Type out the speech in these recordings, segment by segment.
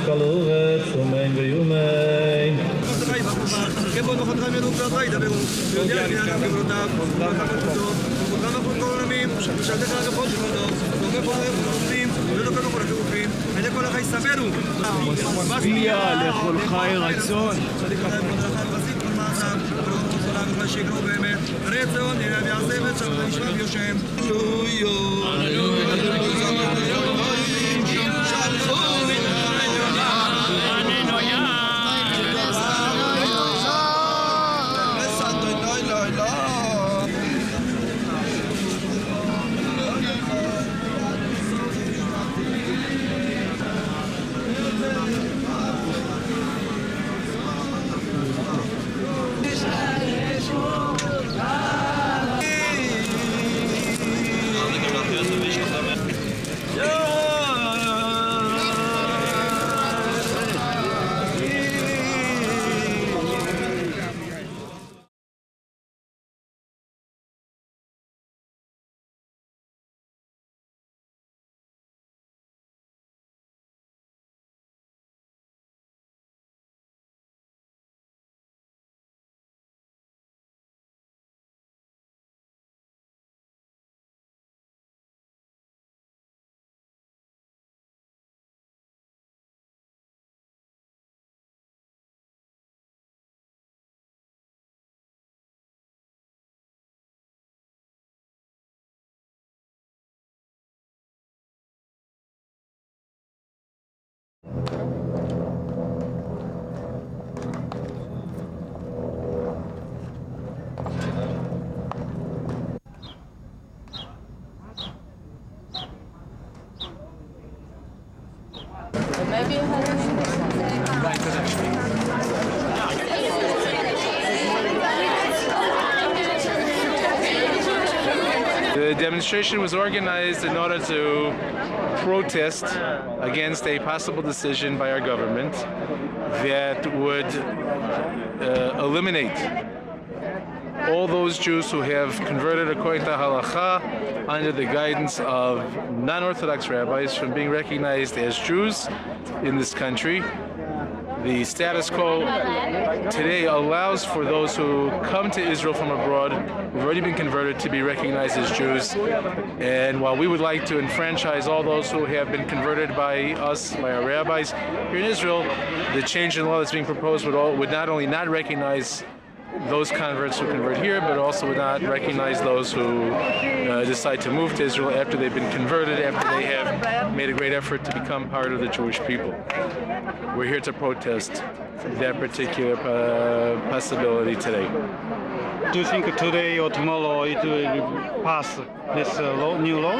kaluvet sumein veyumein. משביע לכל חי רצון. שיקרו באמת, רצון נראה ויעשה וצ'או ונשמע ויושם. The demonstration was organized in order to protest against a possible decision by our government that would eliminate all those Jews who have converted according to halakha under the guidance of non-Orthodox rabbis from being recognized as Jews in this country. The status quo today allows for those who come to Israel from abroad, who've already been converted, to be recognized as Jews. And while we would like to enfranchise all those who have been converted by us, by our rabbis here in Israel, the change in law that's being proposed would not only not recognize those converts who convert here, but also would not recognize those who decide to move to Israel after they've been converted, after they have made a great effort to become part of the Jewish people. We're here to protest that particular possibility today. Do you think today or tomorrow it will pass this new law?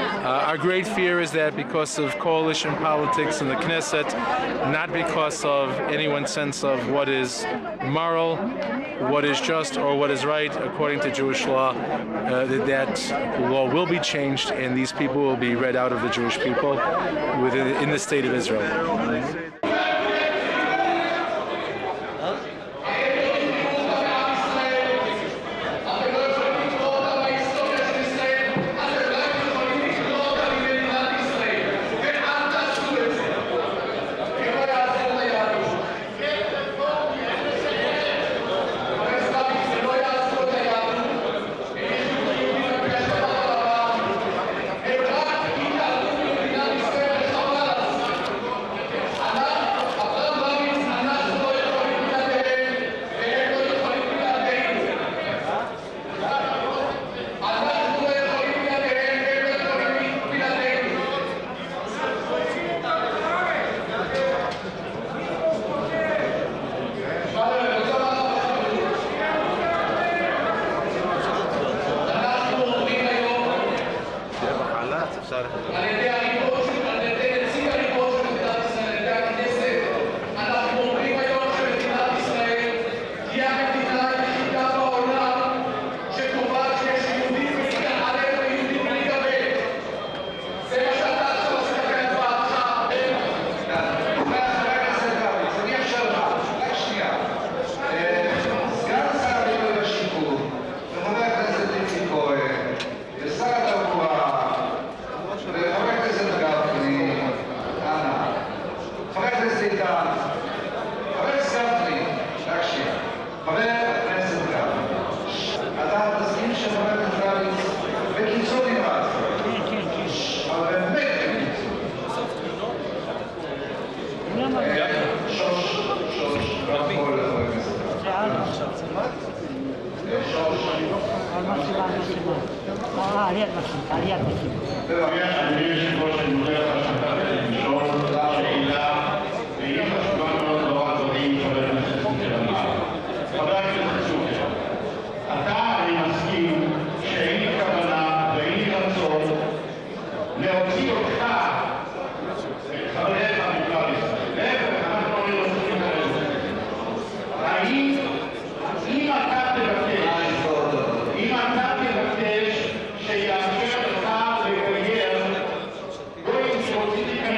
Our great fear is that because of coalition politics in the Knesset, not because of anyone's sense of what is moral, what is just, or what is right according to Jewish law, that law will be changed and these people will be read out of the Jewish people in the state of Israel. りがとうございます。ありがとうございます。では皆さん入信をして無駄な社会に勝利だしいな、今しばらくのワードでいいと思いますけれども、私たちは、あたりのスキー、シェイカバナ、ベイラソー、ネオチオカ、カレーマミカリス、レーカナノヨスキカレス、今勝ってるわけです。今勝ってるわけです。Shea Going to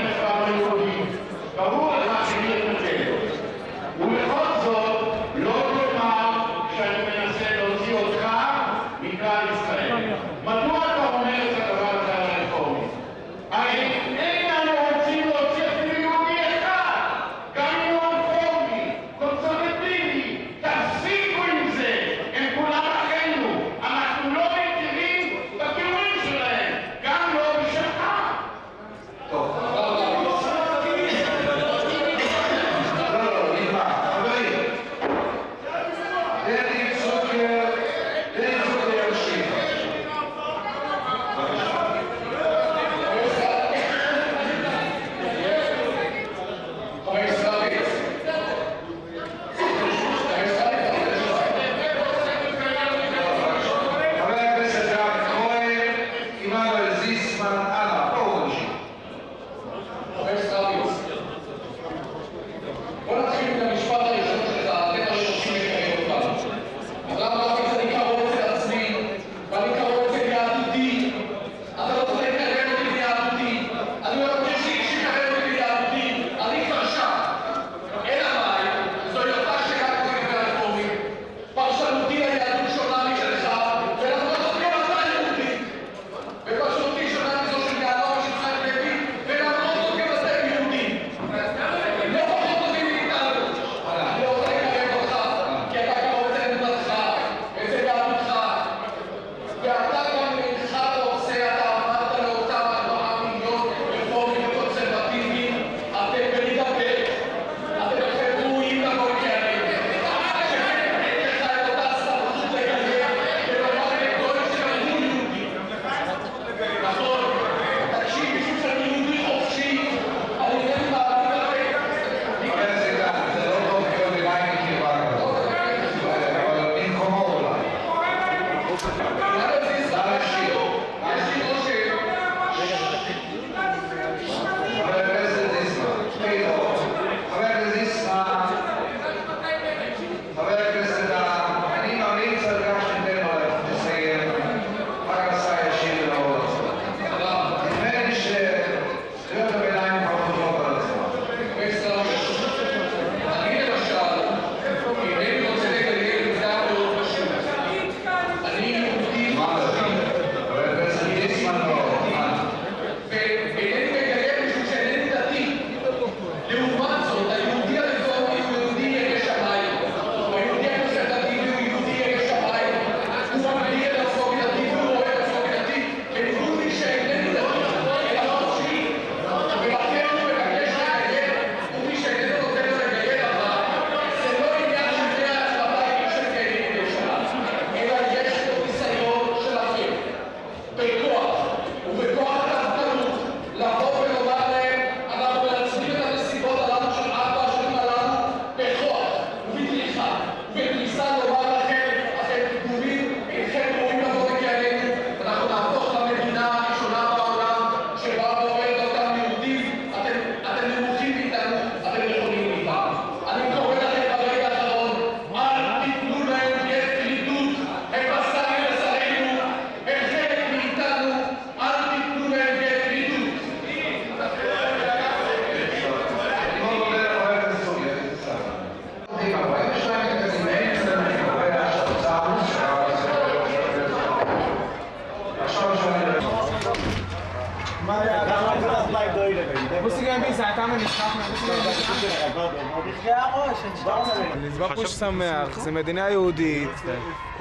פוש שמח, זה מדינה יהודית,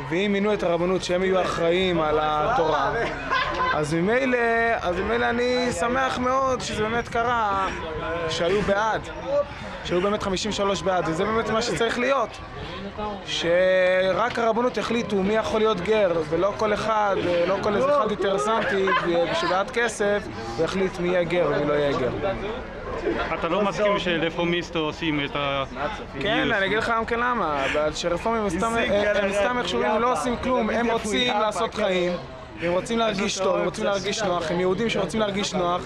ואם מינו את הרבנות שהם יהיו אחראים על התורה, אז ממילא אני שמח מאוד שזה באמת קרה, שהיו בעד, שהיו באמת 53 בעד, וזה באמת מה שצריך להיות, שרק הרבנות החליטו מי יכול להיות גר, ולא כל אחד, לא כל איזה אחד אינטרסנטי שבעד כסף, הוא יחליט מי יהיה גר ומי לא יהיה גר. אתה לא מסכים שרפורמיסט עושים את כן, אני אגיד לך גם כן למה, שרפורמים הם סתם איכשהו לא עושים כלום, הם רוצים לעשות חיים, הם רוצים להרגיש טוב, הם רוצים להרגיש נוח, הם יהודים שרוצים להרגיש נוח,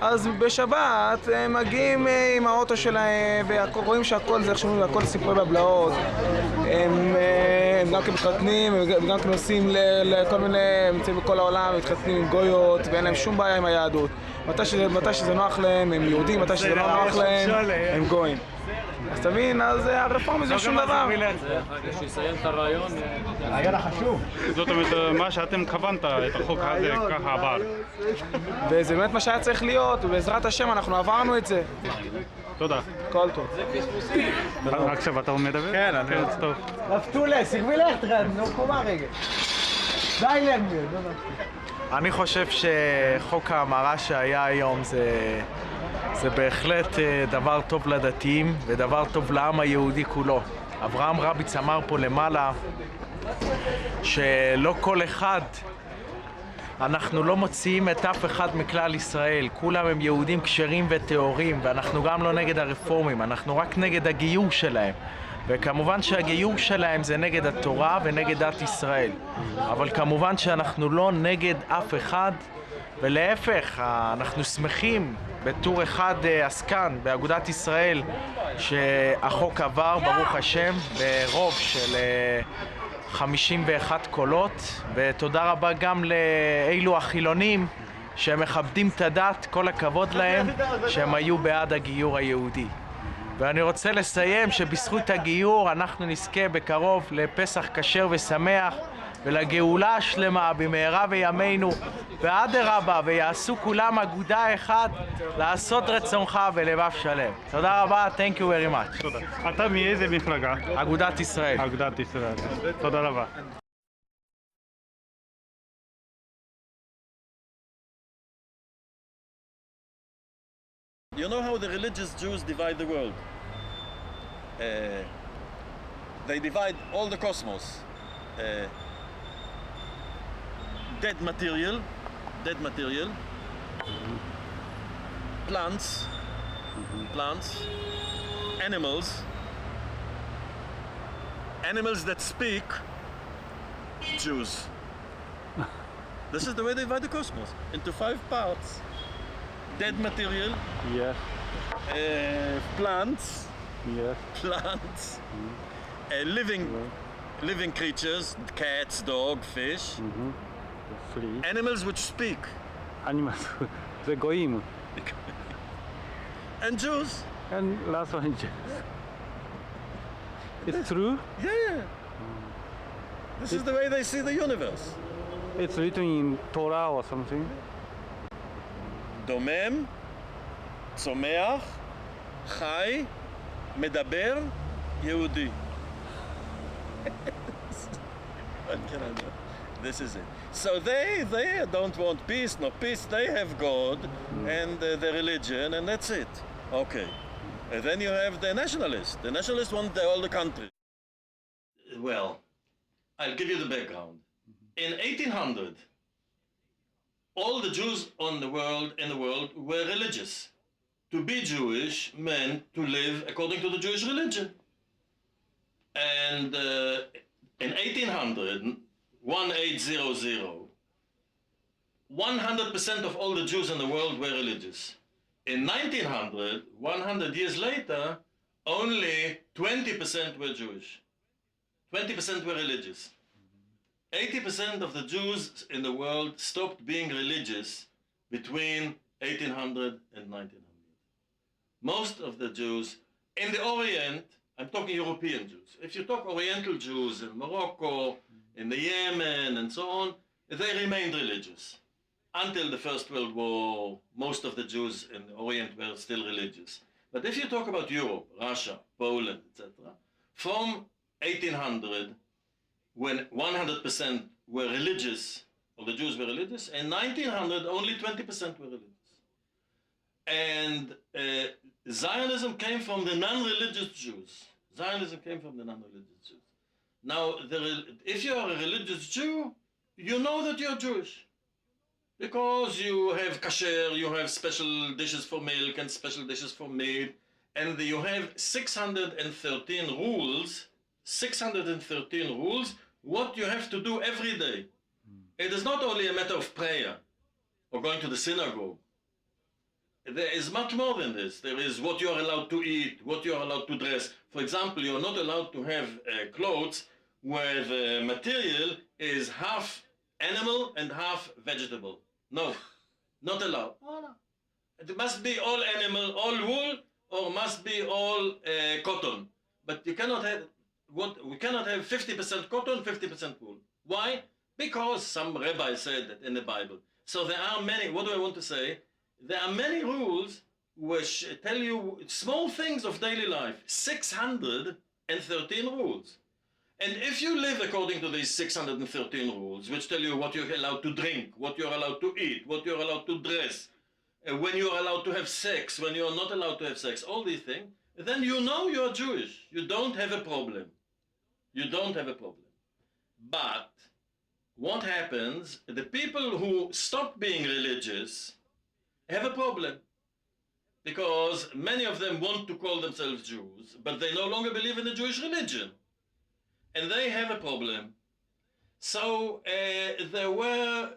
אז בשבת הם מגיעים עם האוטו שלהם ורואים שהכל זה איכשהו, הכל סיפורי בבלעות, הם גם כן מתחתנים, הם גם כן נוסעים לכל מיני, הם נמצאים בכל העולם, מתחתנים עם גויות ואין להם שום בעיה עם היהדות. מתי שזה נוח להם, הם יהודים, מתי שזה לא נוח להם, הם גויים. אז תבין, אז הרפורמי זה שום דבר. שיסיים את הרעיון. היה לך חשוב. זאת אומרת, מה שאתם כוונת את החוק הזה ככה עבר. וזה באמת מה שהיה צריך להיות, ובעזרת השם אנחנו עברנו את זה. תודה. כל טוב. עכשיו אתה מדבר? כן, אני כן, טוב. רפתולה, סגבי לך, נו קומה רגע. די להם, אני חושב שחוק ההמרה שהיה היום זה בהחלט דבר טוב לדתיים ודבר טוב לעם היהודי כולו. אברהם רביץ אמר פה למעלה שלא כל אחד, אנחנו לא מוציאים את אף אחד מכלל ישראל, כולם הם יהודים כשרים וטהורים, ואנחנו גם לא נגד הרפורמים, אנחנו רק נגד הגיור שלהם. וכמובן שהגיור שלהם זה נגד התורה ונגד דת ישראל. אבל כמובן שאנחנו לא נגד אף אחד, ולהפך, אנחנו שמחים בטור אחד עסקן באגודת ישראל שהחוק עבר, ברוך השם, ברוב של 51 קולות, ותודה רבה גם לאלו החילונים שמכבדים את הדת, כל הכבוד להם שהם היו בעד הגיור היהודי. ואני רוצה לסיים שבזכות הגיור אנחנו נזכה בקרוב לפסח כשר ושמח ולגאולה השלמה במהרה בימינו, ואדרבה, ויעשו כולם אגודה אחת לעשות רצונך בלבב שלם. תודה רבה, thank you very much. תודה. אתה מאיזה מפלגה? אגודת ישראל. אגודת ישראל. תודה רבה. You know how the religious Jews divide the world? They divide all the cosmos. Dead material, plants, animals that speak, Jews. This is the way they divide the cosmos into 5 parts. Dead material, Yes. Plants, Yes. Living creatures, cats, dog, fish, Free. animals which speak, Animals. זה גויים. and Jews. And last one is It's true? Yeah. This is the way they see the universe. It's written in Torah or something? דומם, צומח, חי, מדבר, יהודי. What can I do? This is it. So they don't want peace, no peace. They have God and the religion, and that's it. Okay. And then you have the nationalists. The nationalists want all the country. Well, I'll give you the background. In 1800, all the Jews in the world were religious. To be Jewish meant to live according to the Jewish religion. And in 1800, 1800, 100% of all the Jews in the world were religious. In 1900, 100 years later, only 20% were Jewish. 20% were religious. 80% of the Jews in the world stopped being religious between 1800 and 1900. Most of the Jews in the Orient, I'm talking European Jews. If you talk Oriental Jews in Morocco, in the Yemen and so on, they remained religious. until the First World War, most of the Jews in the Orient were still religious. But if you talk about Europe, Russia, Poland, etc., from 1800, when 100% were religious, or the Jews were religious, and 1900, only 20% were religious. And Zionism came from the non-religious Jews. Zionism came from the non-religious Jews. Now, if you are a religious Jew, you know that you're Jewish. Because you have kasher, you have special dishes for milk and special dishes for meat, and you have 613 rules, 613 rules, what you have to do every day. It is not only a matter of prayer or going to the synagogue. There is much more than this. There is what you are allowed to eat, what you are allowed to dress. For example, you are not allowed to have clothes where the material is half animal and half vegetable. No, not allowed. Oh, no. It must be all animal, all wool, or must be all cotton. But you cannot have we cannot have 50% cotton, 50% wool. Why? Because some rabbi said that in the Bible. So there are many. What do I want to say? There are many rules which tell you small things of daily life. 613 rules. And if you live according to these 613 rules, which tell you what you're allowed to drink, what you're allowed to eat, what you're allowed to dress, when you're allowed to have sex, when you're not allowed to have sex, all these things, then you know you're Jewish. You don't have a problem. You don't have a problem. But what happens, the people who stop being religious have a problem. Because many of them want to call themselves Jews, but they no longer believe in the Jewish religion. And they have a problem. So there were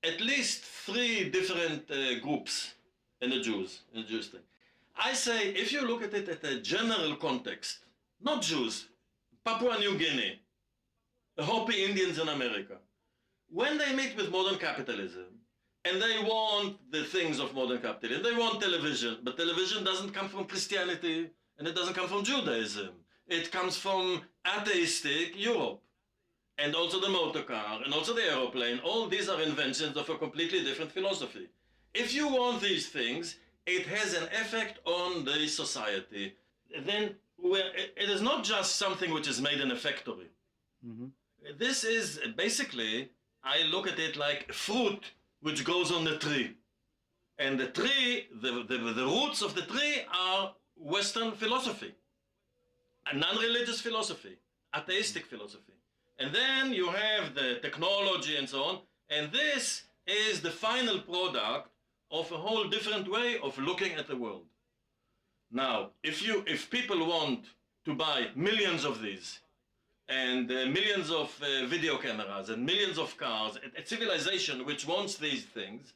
at least 3 different groups in the Jewish thing. I say, if you look at it at a general context, not Jews, Papua New Guinea, the Hopi Indians in America, when they meet with modern capitalism, and they want the things of modern capitalism, they want television, but television doesn't come from Christianity, and it doesn't come from Judaism. It comes from atheistic Europe. And also the motor car, and also the aeroplane. All these are inventions of a completely different philosophy. If you want these things, it has an effect on the society. Then it is not just something which is made in a factory. Mm-hmm. This is basically, I look at it like fruit which grows on the tree. And the tree, the roots of the tree are Western philosophy. A non-religious philosophy, atheistic philosophy. And then you have the technology and so on, and this is the final product of a whole different way of looking at the world. Now, if people want to buy millions of these, and millions of video cameras, and millions of cars, a civilization which wants these things,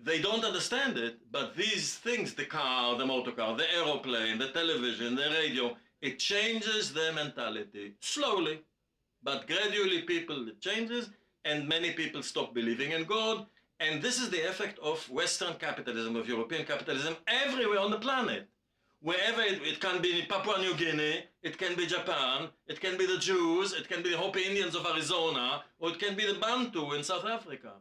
they don't understand it, but these things, the car, the motor car, the aeroplane, the television, the radio, it changes their mentality, slowly, but gradually it changes, and many people stop believing in God, and this is the effect of Western capitalism, of European capitalism, everywhere on the planet. Wherever it can be in Papua New Guinea, it can be Japan, it can be the Jews, it can be the Hopi Indians of Arizona, or it can be the Bantu in South Africa.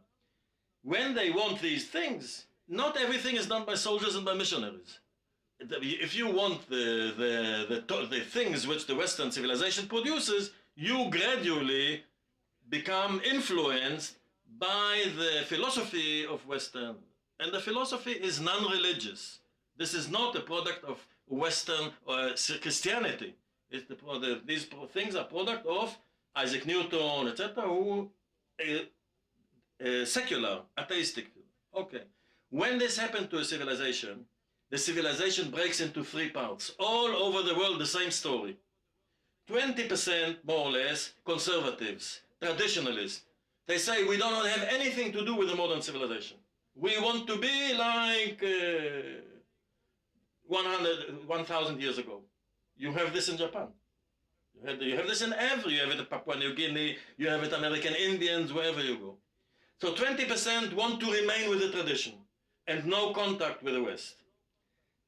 When they want these things, not everything is done by soldiers and by missionaries. If you want the things which the Western civilization produces, you gradually become influenced by the philosophy of Western. And the philosophy is non-religious. This is not a product of Western Christianity. These things are product of Isaac Newton, etc., who secular, atheistic. Okay. When this happened to a civilization, the civilization breaks into 3 parts. All over the world, the same story. 20% more or less conservatives, traditionalists. They say we don't have anything to do with the modern civilization. We want to be like 1,000 years ago. You have this in Japan. You have this in you have it in Papua New Guinea, you have it American Indians, wherever you go. So 20% want to remain with the tradition and no contact with the West.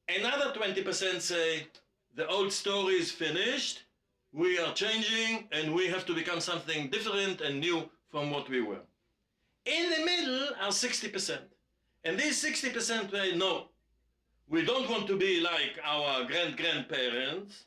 Another 20% say the old story is finished, we are changing, and we have to become something different and new from what we were. In the middle are 60%. And these 60% say, no, we don't want to be like our grandparents.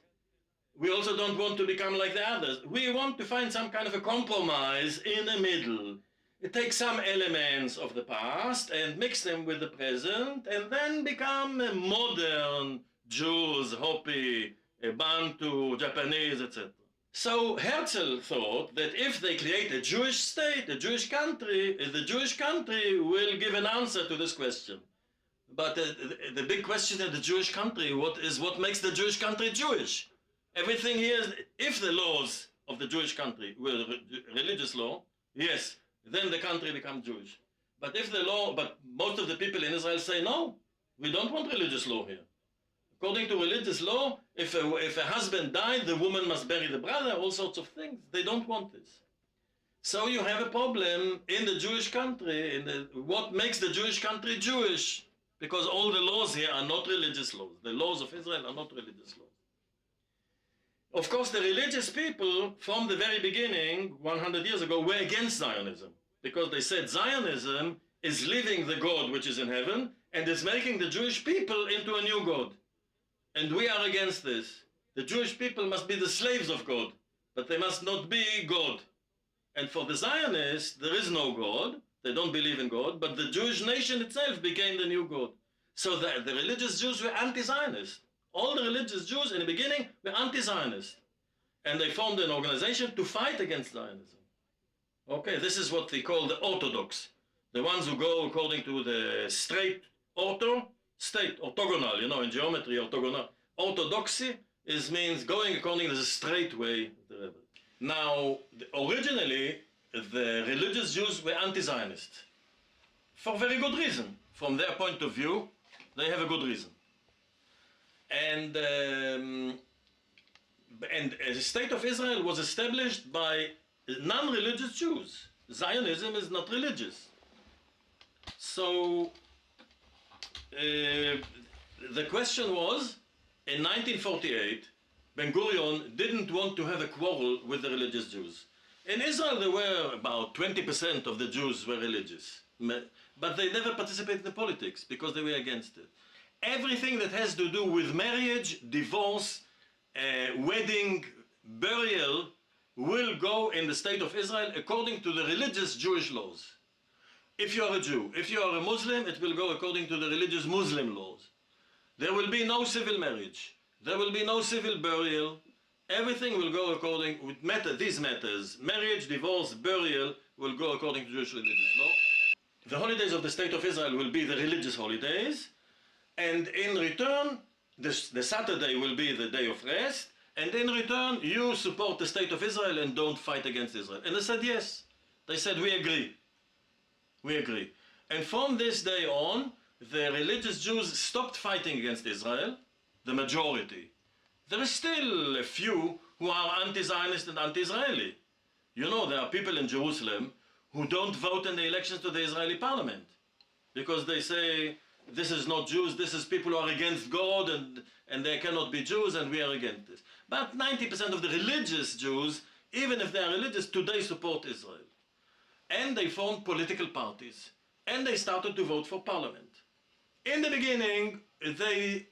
We also don't want to become like the others. We want to find some kind of a compromise in the middle. It takes some elements of the past and mix them with the present and then become modern Jews, Hopi, Bantu, Japanese, etc. So Herzl thought that if they create a Jewish state, a Jewish country, the Jewish country will give an answer to this question. But the big question in the Jewish country, what makes the Jewish country Jewish? Everything here is, if the laws of the Jewish country were religious law, yes, then the country becomes Jewish. But if the law, but most of the people in Israel say, no, we don't want religious law here. According to religious law, if a husband died, the woman must bury the brother, all sorts of things. They don't want this. So you have a problem in the Jewish country, what makes the Jewish country Jewish? Because all the laws here are not religious laws. The laws of Israel are not religious laws. Of course, the religious people, from the very beginning, 100 years ago, were against Zionism. Because they said Zionism is leaving the God which is in heaven and is making the Jewish people into a new God. And we are against this. The Jewish people must be the slaves of God, but they must not be God. And for the Zionists, there is no God. They don't believe in God, but the Jewish nation itself became the new God. So the religious Jews were anti-Zionist. All the religious Jews in the beginning were anti-Zionist. And they formed an organization to fight against Zionism. Okay, this is what they call the Orthodox. The ones who go according to the straight state, orthogonal, you know, in geometry, orthogonal. Orthodoxy means going according to the straight way. Now, originally, the religious Jews were anti-Zionist. For very good reason. From their point of view, they have a good reason. And the state of Israel was established by non-religious Jews. Zionism is not religious. So the question was, in 1948, Ben-Gurion didn't want to have a quarrel with the religious Jews. In Israel, there were about 20% of the Jews were religious, but they never participated in politics because they were against it. Everything that has to do with marriage, divorce, wedding, burial will go in the state of Israel according to the religious Jewish laws. If you are a Jew, if you are a Muslim, it will go according to the religious Muslim laws. There will be no civil marriage. There will be no civil burial. Everything will go according with these matters. Marriage, divorce, burial will go according to Jewish religious law. The holidays of the state of Israel will be the religious holidays. And in return, the Saturday will be the day of rest. And in return, you support the state of Israel and don't fight against Israel. And they said yes. They said, we agree. We agree. And from this day on, the religious Jews stopped fighting against Israel, the majority. There is still a few who are anti-Zionist and anti-Israeli. You know, there are people in Jerusalem who don't vote in the elections to the Israeli parliament because they say, this is not Jews, this is people who are against God and they cannot be Jews and we are against this. But 90% of the religious Jews, even if they are religious, today support Israel. And they formed political parties. And they started to vote for parliament. In the beginning,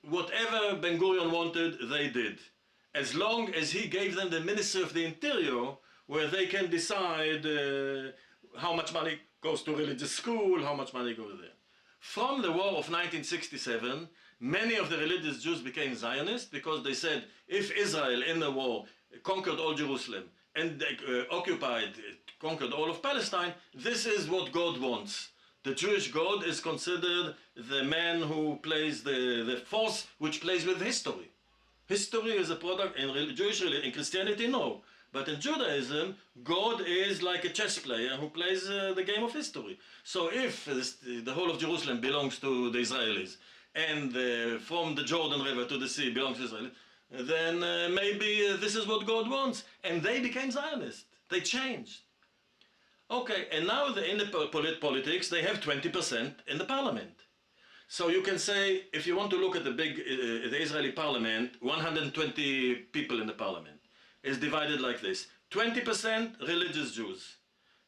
whatever Ben-Gurion wanted, they did. As long as he gave them the Ministry of the Interior, where they can decide how much money goes to religious school, how much money goes there. From the war of 1967, many of the religious Jews became Zionists because they said, if Israel in the war conquered all Jerusalem and conquered all of Palestine, this is what God wants. The Jewish God is considered the man who plays the force which plays with history. History is a product in Christianity, no. But in Judaism, God is like a chess player who plays the game of history. So if the whole of Jerusalem belongs to the Israelis, and from the Jordan River to the sea belongs to Israel, then maybe this is what God wants. And they became Zionists. They changed. Okay, and now in the politics, they have 20% in the parliament. So you can say, if you want to look at the Israeli parliament, 120 people in the parliament. Is divided like this. 20% religious Jews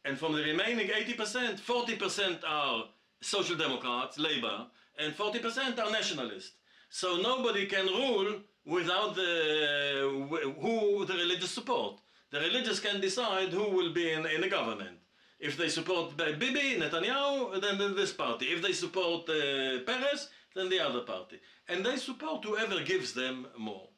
And from the remaining 80%, 40% are Social Democrats, Labour, and 40% are nationalists. So nobody can rule without who the religious support. The religious can decide who will be in the government. If they support Bibi, Netanyahu, then this party. If they support Peres, then the other party. And they support whoever gives them more.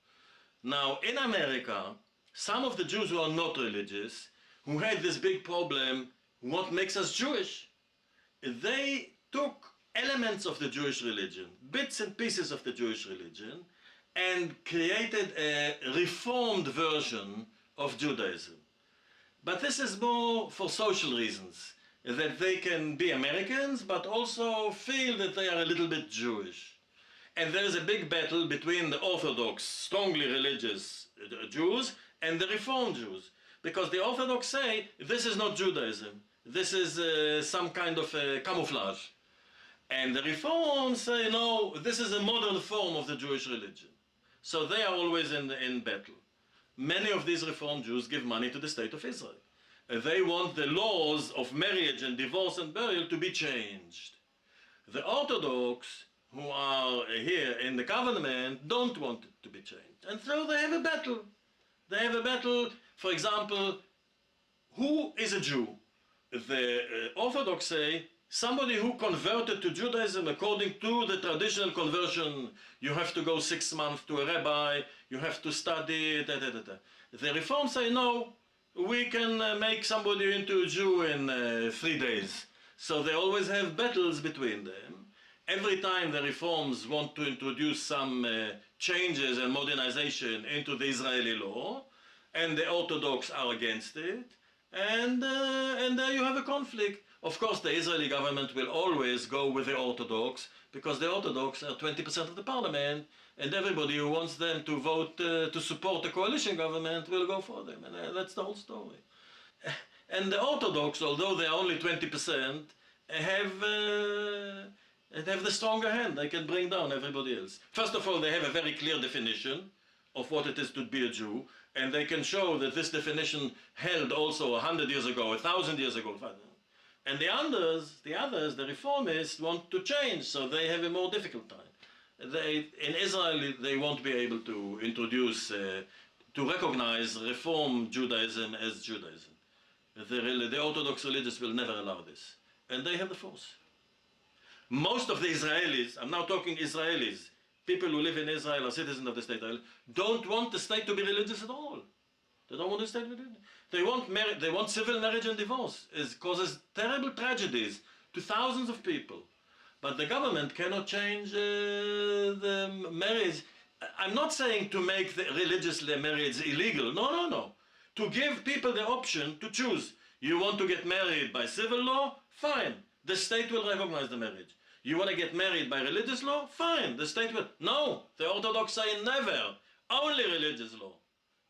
Now, in America, some of the Jews who are not religious, who had this big problem, what makes us Jewish? They took elements of the Jewish religion, bits and pieces of the Jewish religion, and created a reformed version of Judaism. But this is more for social reasons, that they can be Americans, but also feel that they are a little bit Jewish. And there is a big battle between the Orthodox, strongly religious Jews and the Reformed Jews. Because the Orthodox say, this is not Judaism, this is some kind of camouflage. And the Reform say, no, this is a modern form of the Jewish religion. So they are always in battle. Many of these Reform Jews give money to the State of Israel. They want the laws of marriage and divorce and burial to be changed. The Orthodox, who are here in the government, don't want it to be changed. And so they have a battle. They have a battle, for example, who is a Jew? The Orthodox say, somebody who converted to Judaism according to the traditional conversion. You have to go 6 months to a rabbi, you have to study, da, da, da, da. The Reform say, no, we can make somebody into a Jew in 3 days. So they always have battles between them. Every time the Reforms want to introduce some changes and modernization into the Israeli law, and the Orthodox are against it, and there you have a conflict. Of course, the Israeli government will always go with the Orthodox, because the Orthodox are 20% of the parliament, and everybody who wants them to vote to support the coalition government will go for them, and that's the whole story. And the Orthodox, although they are only 20%, have the stronger hand. They can bring down everybody else. First of all, they have a very clear definition of what it is to be a Jew, and they can show that this definition held also 100 years ago, 1,000 years ago. And the others, the Reformists, want to change, so they have a more difficult time. In Israel, they won't be able to introduce, to recognize Reform Judaism as Judaism. The Orthodox religious will never allow this. And they have the force. Most of the Israelis, I'm now talking Israelis, people who live in Israel are citizens of the state, don't want the state to be religious at all. They don't want the state to be religious. They want civil marriage and divorce. It causes terrible tragedies to thousands of people. But the government cannot change the marriage. I'm not saying to make the religious marriage illegal. No, no, no. To give people the option to choose. You want to get married by civil law? Fine. The state will recognize the marriage. You want to get married by religious law? Fine. The state will. No. The Orthodox say never. Only religious law.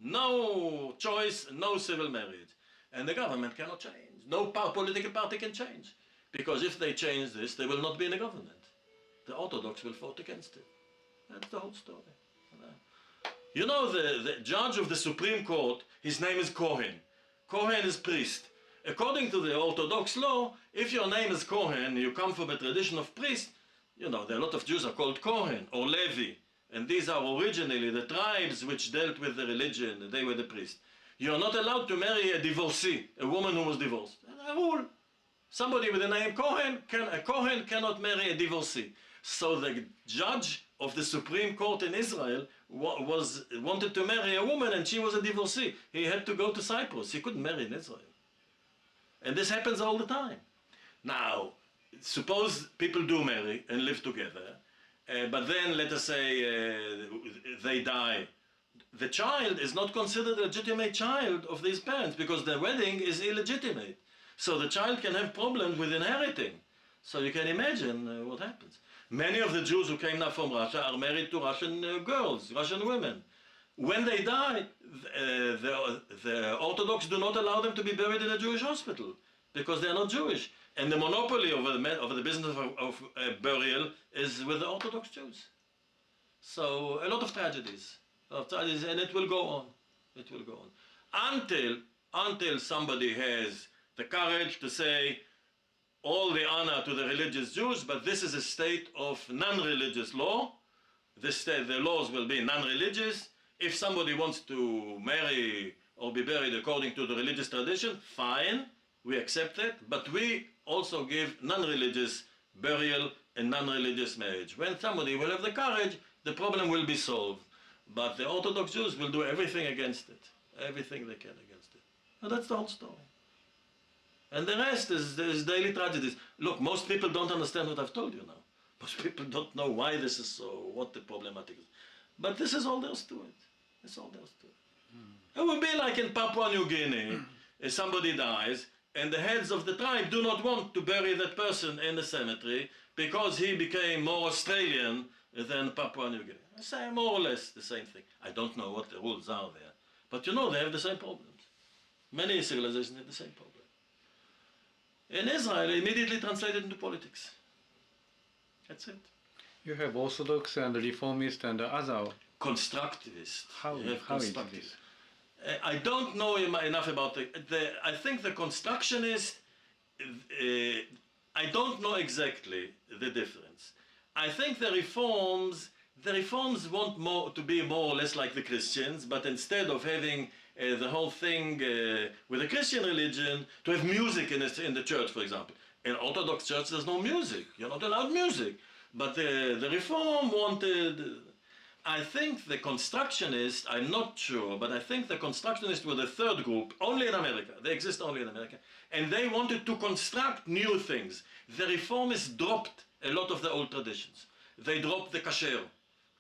No choice, no civil marriage. And the government cannot change. No political party can change. Because if they change this, they will not be in the government. The Orthodox will vote against it. That's the whole story. You know, the judge of the Supreme Court, his name is Cohen. Cohen is priest. According to the Orthodox law, if your name is Cohen, you come from a tradition of priest, you know, there are a lot of Jews are called Cohen or Levi. And these are originally the tribes which dealt with the religion, they were the priests. You are not allowed to marry a divorcee, a woman who was divorced. A rule. Somebody with the name Cohen, a Cohen cannot marry a divorcee. So the judge of the Supreme Court in Israel wanted to marry a woman and she was a divorcee. He had to go to Cyprus. He couldn't marry in Israel. And this happens all the time. Now, suppose people do marry and live together, but then let us say they die. The child is not considered a legitimate child of these parents because the wedding is illegitimate. So the child can have problems with inheriting. So you can imagine what happens. Many of the Jews who came now from Russia are married to Russian girls, Russian women. When they die, the Orthodox do not allow them to be buried in a Jewish hospital because they are not Jewish. And the monopoly over the business of burial is with the Orthodox Jews. So a lot of tragedies, and it will go on. It will go on until somebody has the courage to say all the honor to the religious Jews, but this is a state of non-religious law. The laws will be non-religious. If somebody wants to marry or be buried according to the religious tradition, fine, we accept it, but we also give non-religious burial and non-religious marriage. When somebody will have the courage, the problem will be solved. But the Orthodox Jews will do everything against it, everything they can against it. And that's the whole story. And the rest is daily tragedies. Look, most people don't understand what I've told you now. Most people don't know why this is so, what the problematic is. But this is all there is to it. It's all there is to it. It would be like in Papua New Guinea, if somebody dies, and the heads of the tribe do not want to bury that person in the cemetery because he became more Australian than Papua New Guinea. I say more or less the same thing. I don't know what the rules are there. But you know, they have the same problems. Many civilizations have the same problem. In Israel, immediately translated into politics. That's it. You have Orthodox and Reformist and other. Constructivist. How is this? I don't know enough about I think the constructionist, I don't know exactly the difference. I think the reforms want more to be more or less like the Christians, but instead of having the whole thing with the Christian religion, to have music in the church, for example. In Orthodox church, there's no music. You're not allowed music. But the reform wanted. I think the constructionists, I'm not sure, but I think the constructionists were the third group, only in America. They exist only in America. And they wanted to construct new things. The reformists dropped a lot of the old traditions. They dropped the kasher,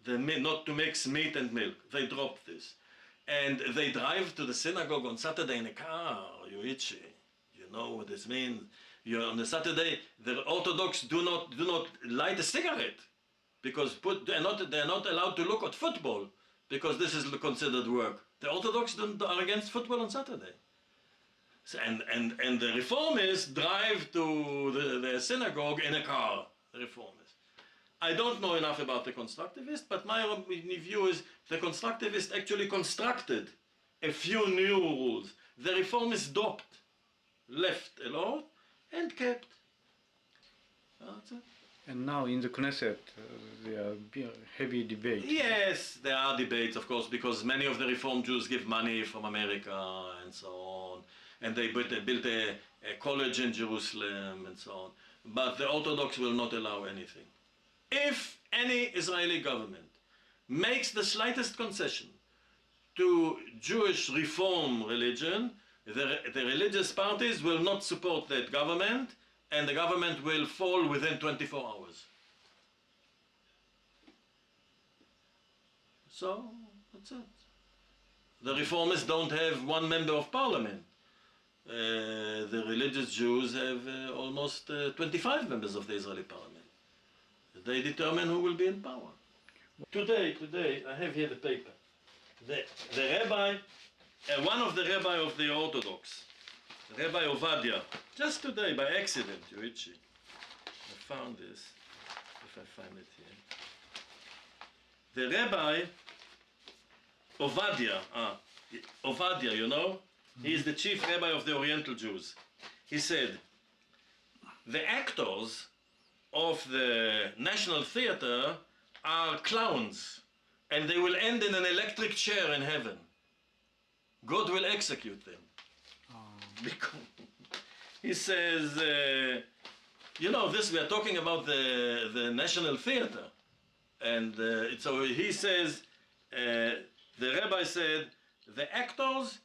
not to mix meat and milk. They dropped this. And they drive to the synagogue on Saturday in a car, Ryuichi. You know what this means. On the Saturday, the Orthodox do not light a cigarette. Because they're not allowed to look at football, because this is considered work. The Orthodox are against football on Saturday. So, and the Reformists drive to the synagogue in a car, the Reformists. I don't know enough about the Constructivists, but my view is the Constructivists actually constructed a few new rules. The Reformists dropped, left a lot, and kept. That's it. And now in the Knesset, there are heavy debates. Yes, there are debates, of course, because many of the Reform Jews give money from America and so on. And they built a college in Jerusalem and so on. But the Orthodox will not allow anything. If any Israeli government makes the slightest concession to Jewish Reform religion, the religious parties will not support that government, and the government will fall within 24 hours. So, that's it. The Reformists don't have one member of parliament. The religious Jews have almost 25 members of the Israeli parliament. They determine who will be in power. Today, I have here the paper. The rabbi, one of the rabbi of the Orthodox, Rabbi Ovadia, just today by accident, Ryuichi, I found this, if I find it here. The Rabbi Ovadia, you know, he is the chief rabbi of the Oriental Jews. He said, the actors of the National Theater are clowns, and they will end in an electric chair in heaven. God will execute them. Because he says, you know, this we are talking about the National Theater, and so he says, the rabbi said, the actors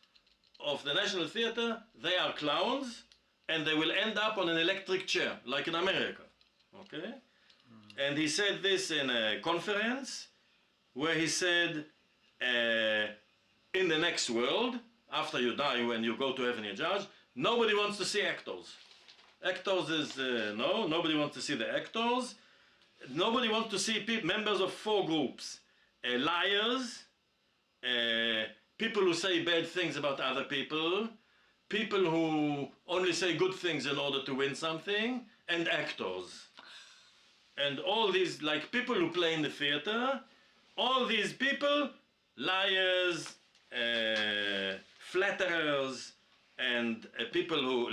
of the National Theater, they are clowns, and they will end up on an electric chair, like in America, okay? And he said this in a conference, where he said, in the next world, after you die, when you go to heaven and judge, nobody wants to see actors. Actors is, no, nobody wants to see the actors. Nobody wants to see members of four groups. Liars, people who say bad things about other people, people who only say good things in order to win something, and actors. And all these, like people who play in the theater, all these people, liars, flatterers, and people who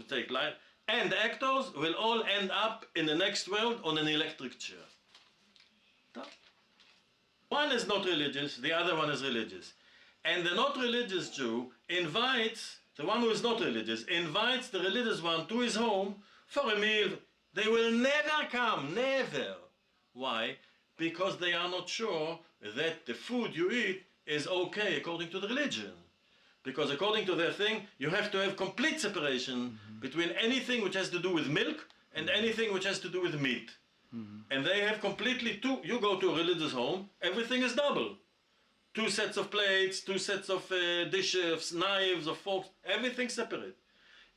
take liable, and actors will all end up in the next world on an electric chair. One is not religious, the other one is religious. And the not religious Jew invites, the one who is not religious, invites the religious one to his home for a meal. They will never come, never. Why? Because they are not sure that the food you eat is okay according to the religion. Because according to their thing, you have to have complete separation between anything which has to do with milk and anything which has to do with meat. And they have completely two. You go to a religious home, everything is double. 2 sets of plates, 2 sets of dishes, knives, or forks, everything separate.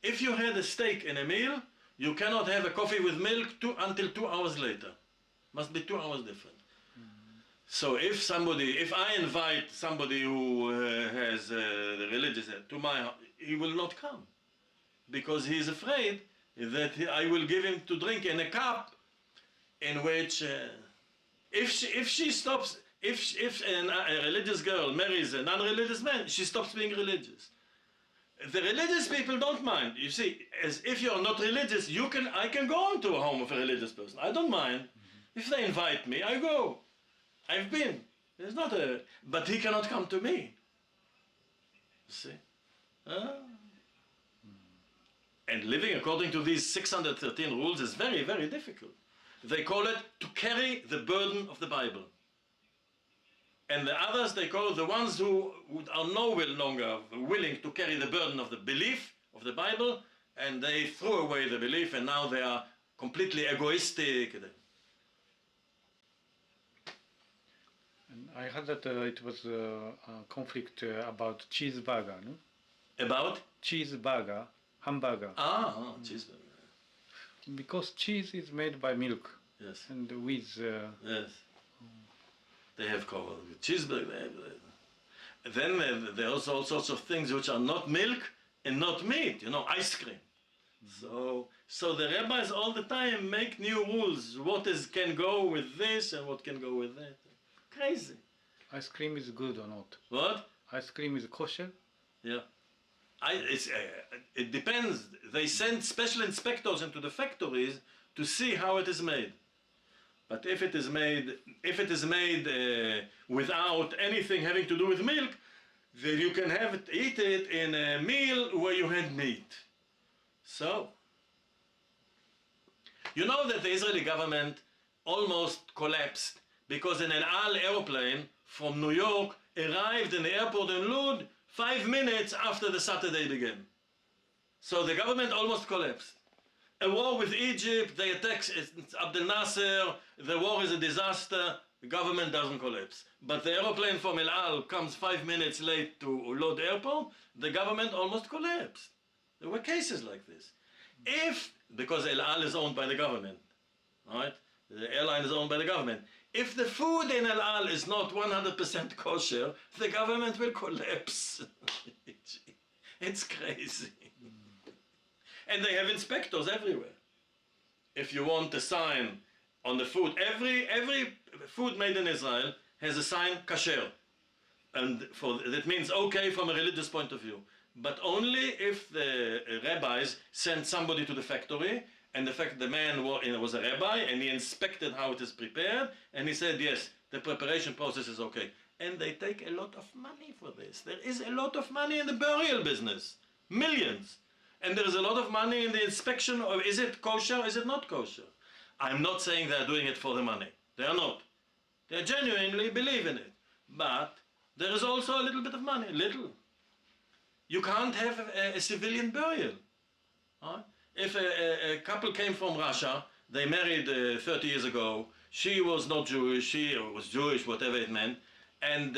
If you had a steak in a meal, you cannot have a coffee with milk until 2 hours later. Must be 2 hours different. So if I invite somebody who has the religious to my house, he will not come. Because he is afraid that I will give him to drink in a cup in which, if a religious girl marries a non-religious man, she stops being religious. The religious people don't mind. You see, as if you're not religious, I can go into a home of a religious person. I don't mind. If they invite me, I go. I've been. There's not but he cannot come to me. See? And living according to these 613 rules is very, very difficult. They call it to carry the burden of the Bible. And the others, they call it the ones who are no longer willing to carry the burden of the belief of the Bible, and they threw away the belief, and now they are completely egoistic. And I heard that it was a conflict about cheeseburger, no? About? Cheeseburger, hamburger. Cheeseburger. Because cheese is made by milk. Yes. And with... yes. They have covered with cheeseburger. Then there's all sorts of things which are not milk and not meat. Ice cream. So the rabbis all the time make new rules. What can go with this and what can go with that. Crazy. Ice cream is good or not? What? Ice cream is kosher? Yeah. It depends. They send special inspectors into the factories to see how it is made. But if it is made without anything having to do with milk, then you can eat it in a meal where you had meat. So, you know that the Israeli government almost collapsed because an El Al airplane from New York arrived in the airport in Lod 5 minutes after the Saturday began. So the government almost collapsed. A war with Egypt, they attack Abdel Nasser, the war is a disaster, the government doesn't collapse. But the aeroplane from El Al comes 5 minutes late to Lod airport, the government almost collapsed. There were cases like this. Because El Al is owned by the government, right? The airline is owned by the government. If the food in El Al is not 100% kosher, the government will collapse. It's crazy. And they have inspectors everywhere. If you want a sign on the food, every food made in Israel has a sign kasher. And that means okay from a religious point of view. But only if the rabbis sent somebody to the factory, and the man was a rabbi, and he inspected how it is prepared, and he said, yes, the preparation process is okay. And they take a lot of money for this. There is a lot of money in the burial business. Millions. And there is a lot of money in the inspection of is it kosher, is it not kosher. I'm not saying they're doing it for the money. They are not. They genuinely believe in it. But there is also a little bit of money. Little. You can't have a civilian burial. Right? If a couple came from Russia, they married 30 years ago, she was not Jewish, she was Jewish, whatever it meant, and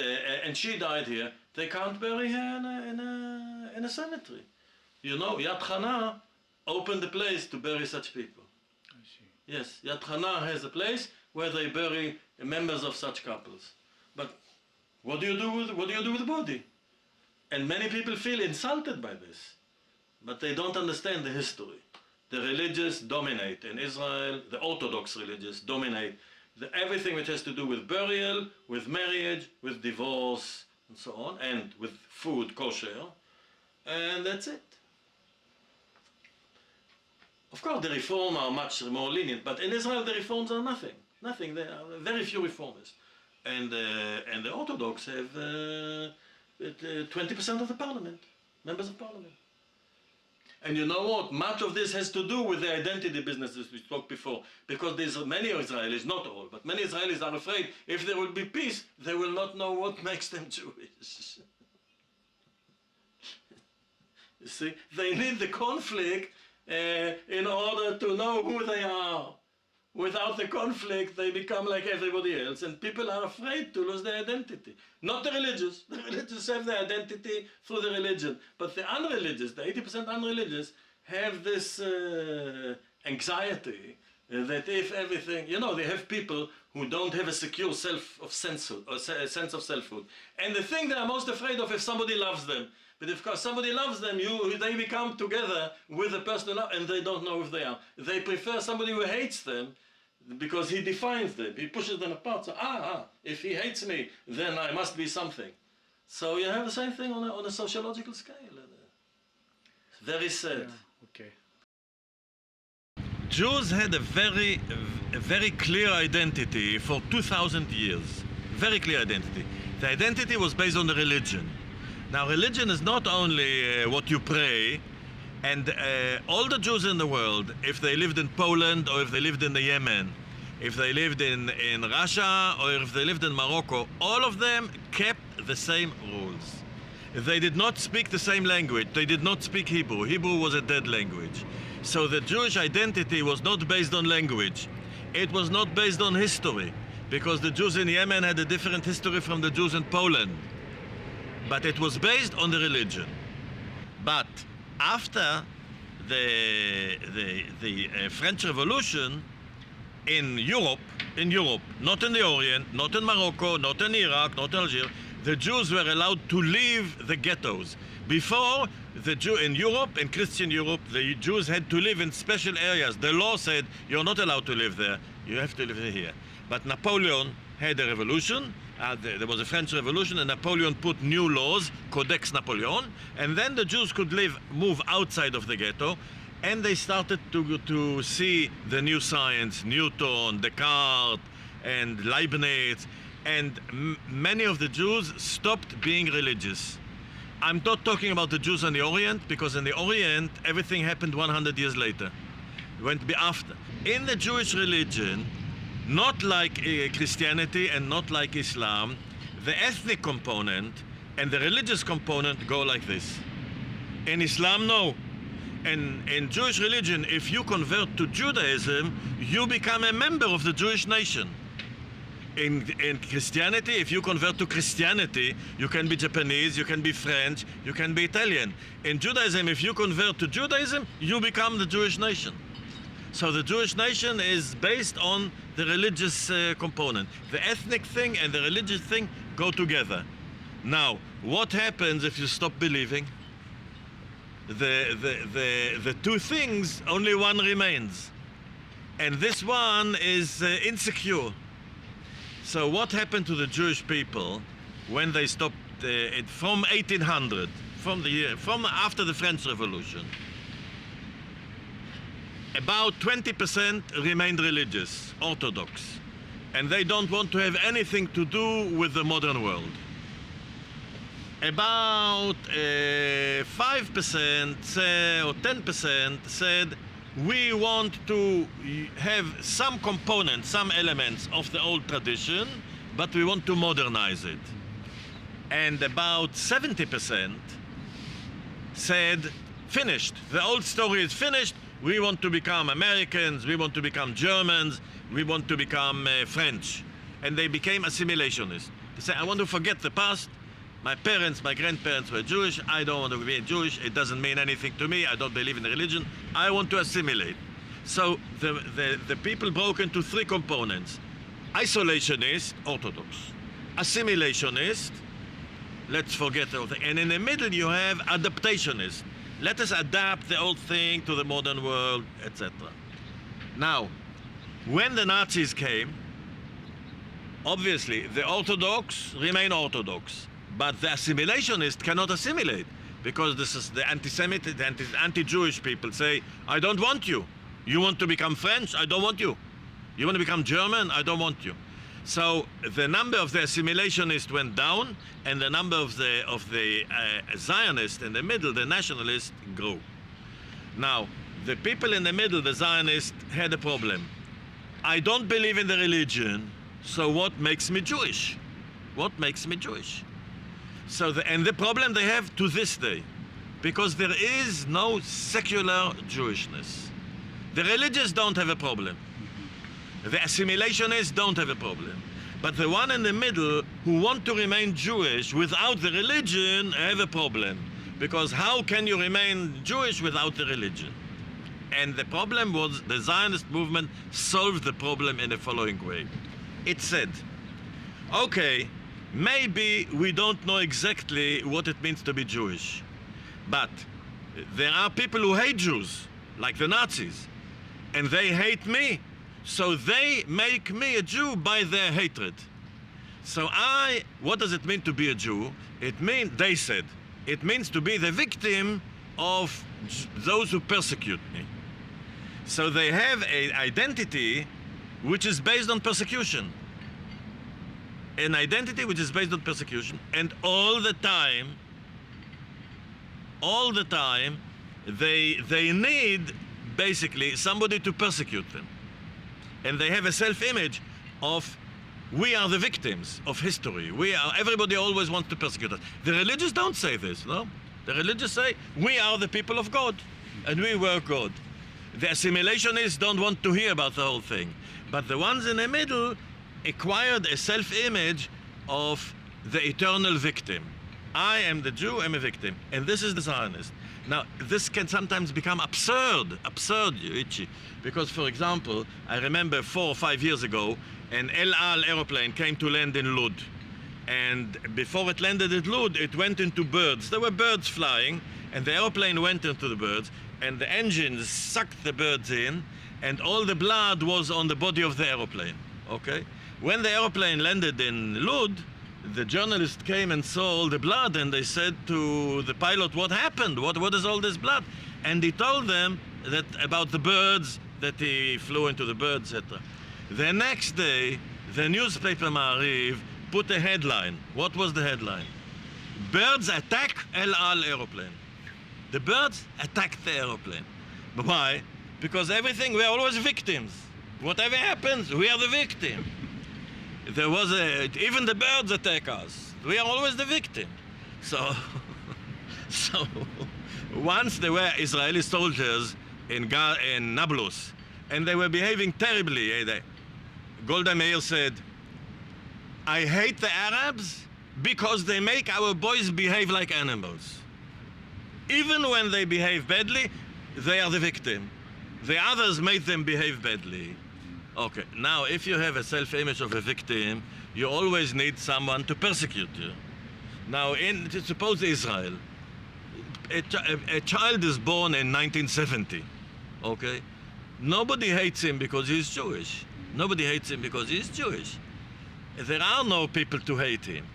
she died here, they can't bury her in a cemetery. You know, Yad Hana opened a place to bury such people. I see. Yes, Yad Hana has a place where they bury members of such couples. But what do you do with the body? And many people feel insulted by this, but they don't understand the history. The religious dominate in Israel. The Orthodox religious dominate everything which has to do with burial, with marriage, with divorce, and so on, and with food kosher. and that's it. Of course, the reforms are much more lenient, but in Israel the reforms are nothing. Nothing. There are very few reformers, and the Orthodox have 20% of the parliament, members of parliament. And you know what? Much of this has to do with the identity businesses we talked before, because there's many Israelis, not all, but many Israelis are afraid if there will be peace, they will not know what makes them Jewish. You see, they need the conflict in order to know who they are. Without the conflict, they become like everybody else, and people are afraid to lose their identity. Not the religious. The religious have their identity through the religion, but the unreligious, the 80% unreligious, have this anxiety that if everything, you know, they have people who don't have a secure sense of selfhood. And the thing they are most afraid of if somebody loves them. But if somebody loves them, they become together with the person and they don't know if they are. They prefer somebody who hates them because he defines them. He pushes them apart. So, if he hates me, then I must be something. So you have the same thing on a sociological scale. It's very sad. Yeah, okay. Jews had a very clear identity for 2,000 years. Very clear identity. The identity was based on the religion. Now, religion is not only what you pray, and all the Jews in the world, if they lived in Poland or if they lived in the Yemen, if they lived in Russia or if they lived in Morocco, all of them kept the same rules. They did not speak the same language. They did not speak Hebrew. Hebrew was a dead language. So the Jewish identity was not based on language. It was not based on history, because the Jews in Yemen had a different history from the Jews in Poland. But it was based on the religion. But after the French Revolution in Europe, not in the Orient, not in Morocco, not in Iraq, not in Algeria, the Jews were allowed to leave the ghettos. Before, in Europe, in Christian Europe, the Jews had to live in special areas. The law said, you're not allowed to live there, you have to live here. But Napoleon had a revolution. There was a French Revolution, and Napoleon put new laws, Codex Napoleon, and then the Jews could move outside of the ghetto, and they started to see the new science, Newton, Descartes, and Leibniz, and many of the Jews stopped being religious. I'm not talking about the Jews in the Orient, because in the Orient, everything happened 100 years later. It went to be after. In the Jewish religion, not like Christianity and not like Islam, the ethnic component and the religious component go like this. In Islam, no. In Jewish religion, if you convert to Judaism, you become a member of the Jewish nation. In Christianity, if you convert to Christianity, you can be Japanese, you can be French, you can be Italian. In Judaism, if you convert to Judaism, you become the Jewish nation. So the Jewish nation is based on the religious component. The ethnic thing and the religious thing go together. Now, what happens if you stop believing? The two things, only one remains. And this one is insecure. So what happened to the Jewish people when they stopped from 1800, from after the French Revolution? About 20% remained religious, Orthodox, and they don't want to have anything to do with the modern world. About 5% or 10% said, we want to have some components, some elements of the old tradition, but we want to modernize it. And about 70% said, finished, the old story is finished, we want to become Americans, we want to become Germans, we want to become French. And they became assimilationists. They say, I want to forget the past. My parents, my grandparents were Jewish. I don't want to be Jewish. It doesn't mean anything to me. I don't believe in the religion. I want to assimilate. So the people broke into three components. Isolationist, Orthodox. Assimilationist, let's forget everything. And in the middle you have adaptationist. Let us adapt the old thing to the modern world, etc. Now, when the Nazis came, obviously the Orthodox remain Orthodox, but the assimilationist cannot assimilate because this is the anti-Semitic, the anti-Jewish people say, I don't want you. You want to become French? I don't want you. You want to become German? I don't want you. So the number of the assimilationists went down, and the number of the Zionists in the middle, the nationalists, grew. Now, the people in the middle, the Zionists, had a problem. I don't believe in the religion, so what makes me Jewish? What makes me Jewish? So, and the problem they have to this day, because there is no secular Jewishness. The religious don't have a problem. The assimilationists don't have a problem. But the one in the middle who want to remain Jewish without the religion have a problem. Because how can you remain Jewish without the religion? And the problem was the Zionist movement solved the problem in the following way. It said, okay, maybe we don't know exactly what it means to be Jewish, but there are people who hate Jews, like the Nazis, and they hate me, so they make me a Jew by their hatred. So what does it mean to be a Jew? They said, it means to be the victim of those who persecute me. So they have an identity which is based on persecution. An identity which is based on persecution, and all the time, they need basically somebody to persecute them. And they have a self-image of, we are the victims of history. Everybody always wants to persecute us. The religious don't say this, no? The religious say, we are the people of God, and we work God. The assimilationists don't want to hear about the whole thing. But the ones in the middle acquired a self-image of the eternal victim. I am the Jew, I'm a victim. And this is the Zionist. Now, this can sometimes become absurd, Ryuichi. Because, for example, I remember 4 or 5 years ago, an El Al aeroplane came to land in Lud. And before it landed at Lud, it went into birds. There were birds flying, and the aeroplane went into the birds, and the engines sucked the birds in, and all the blood was on the body of the aeroplane, okay? When the aeroplane landed in Lud, the journalist came and saw all the blood, and they said to the pilot, what happened? What is all this blood? And he told them that about the birds, that he flew into the birds, etc. The next day, the newspaper Ma'ariv put a headline. What was the headline? Birds attack El Al aeroplane. The birds attacked the aeroplane. Why? Because we are always victims. Whatever happens, we are the victim. Even the birds attack us. We are always the victim. So once there were Israeli soldiers in Nablus, and they were behaving terribly. Golda Meir said, I hate the Arabs because they make our boys behave like animals. Even when they behave badly, they are the victim. The others made them behave badly. Okay, now if you have a self-image of a victim, you always need someone to persecute you. Now, suppose Israel, a child is born in 1970, okay? Nobody hates him because he's Jewish. Nobody hates him because he's Jewish. There are no people to hate him.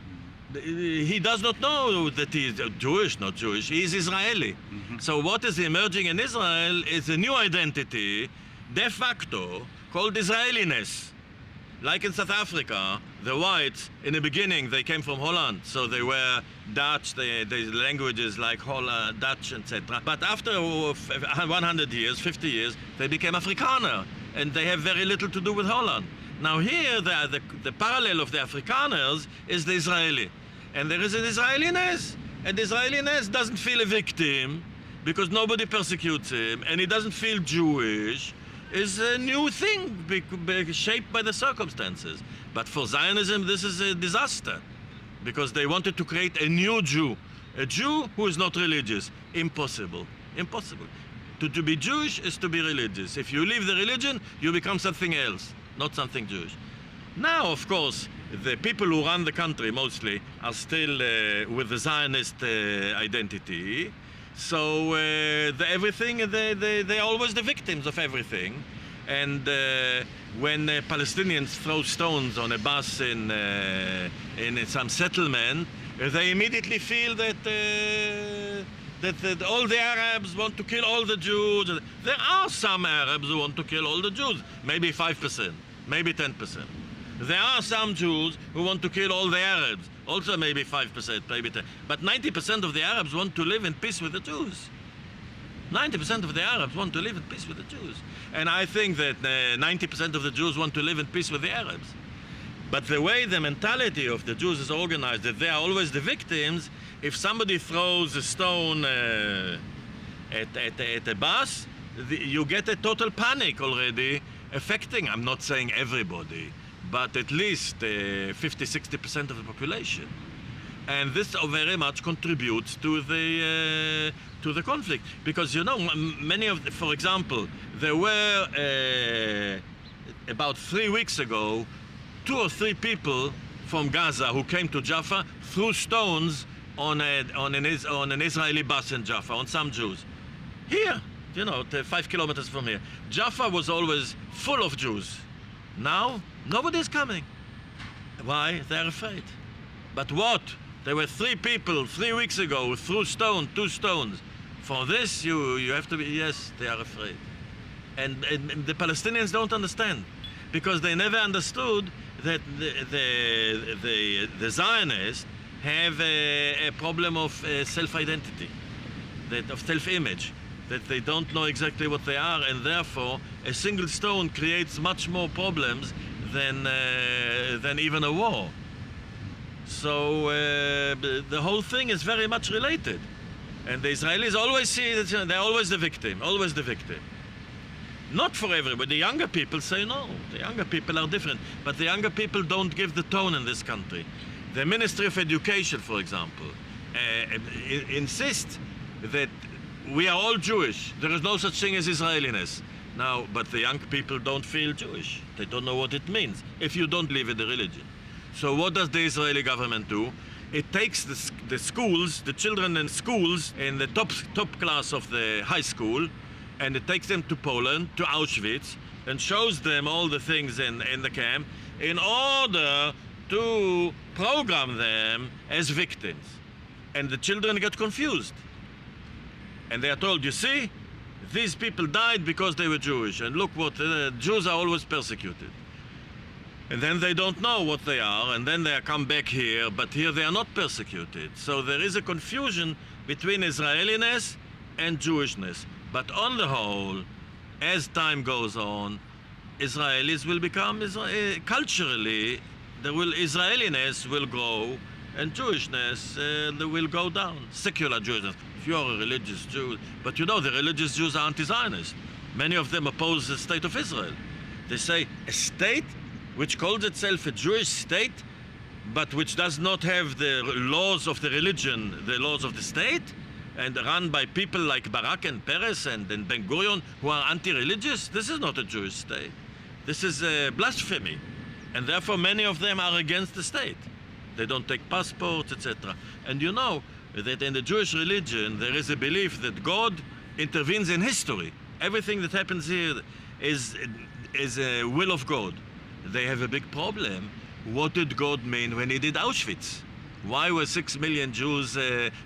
He does not know that he is Jewish, not Jewish. He is Israeli. So what is emerging in Israel is a new identity, de facto, called Israeliness. Like in South Africa, the whites, in the beginning, they came from Holland, so they were Dutch, the languages like Holland, Dutch, etc. But after 100 years, 50 years, they became Afrikaner, and they have very little to do with Holland. Now here, the parallel of the Afrikaners is the Israeli. And there is an Israeliness, and the Israeliness doesn't feel a victim, because nobody persecutes him, and he doesn't feel Jewish. Is a new thing shaped by the circumstances. But for Zionism, this is a disaster because they wanted to create a new Jew, a Jew who is not religious. Impossible. Impossible. To be Jewish is to be religious. If you leave the religion, you become something else, not something Jewish. Now, of course, the people who run the country mostly are still with the Zionist identity. So they're always the victims of everything. And when Palestinians throw stones on a bus in some settlement, they immediately feel that that all the Arabs want to kill all the Jews. There are some Arabs who want to kill all the Jews, maybe 5%, maybe 10%. There are some Jews who want to kill all the Arabs, also maybe 5%, maybe 10%. But 90% of the Arabs want to live in peace with the Jews. 90% of the Arabs want to live in peace with the Jews. And I think that 90% of the Jews want to live in peace with the Arabs. But the way the mentality of the Jews is organized, that they are always the victims, if somebody throws a stone at a bus, you get a total panic already affecting, I'm not saying everybody, but at least 50-60% of the population. And this very much contributes to the conflict. Because, you know, many of, for example, there were about 3 weeks ago, 2 or 3 people from Gaza who came to Jaffa threw stones on an Israeli bus in Jaffa, on some Jews. Here, you know, 5 kilometers from here. Jaffa was always full of Jews. Now, nobody's coming. Why? They're afraid. But what? There were 3 people 3 weeks ago who threw 2 stones. For this, you have to be, yes, they are afraid. And the Palestinians don't understand, because they never understood that the Zionists have a problem of self-identity, of self-image, that they don't know exactly what they are, and therefore a single stone creates much more problems than even a war. So the whole thing is very much related. And the Israelis always see that they're always the victim, always the victim. Not for everybody. The younger people say no. The younger people are different. But the younger people don't give the tone in this country. The Ministry of Education, for example, insists that we are all Jewish. There is no such thing as Israeliness. Now, but the young people don't feel Jewish. They don't know what it means if you don't live in the religion. So what does the Israeli government do? It takes the schools, the children in schools, in the top class of the high school, and it takes them to Poland, to Auschwitz, and shows them all the things in the camp in order to program them as victims. And the children get confused. And they are told, you see, these people died because they were Jewish, and look what, Jews are always persecuted. And then they don't know what they are, and then they come back here, but here they are not persecuted. So there is a confusion between Israeliness and Jewishness. But on the whole, as time goes on, Israelis will become, culturally, Israeliness will grow, and Jewishness will go down, secular Jewishness. If you're a religious Jew, but you know the religious Jews are anti-Zionist. Many of them oppose the state of Israel. They say a state which calls itself a Jewish state, but which does not have the laws of the religion, the laws of the state, and run by people like Barak and Peres and Ben-Gurion who are anti-religious, this is not a Jewish state. This is blasphemy. And therefore many of them are against the state. They don't take passports, etc. And you know that in the Jewish religion there is a belief that God intervenes in history. Everything that happens here is a will of God. They have a big problem. What did God mean when he did Auschwitz? Why were 6 million Jews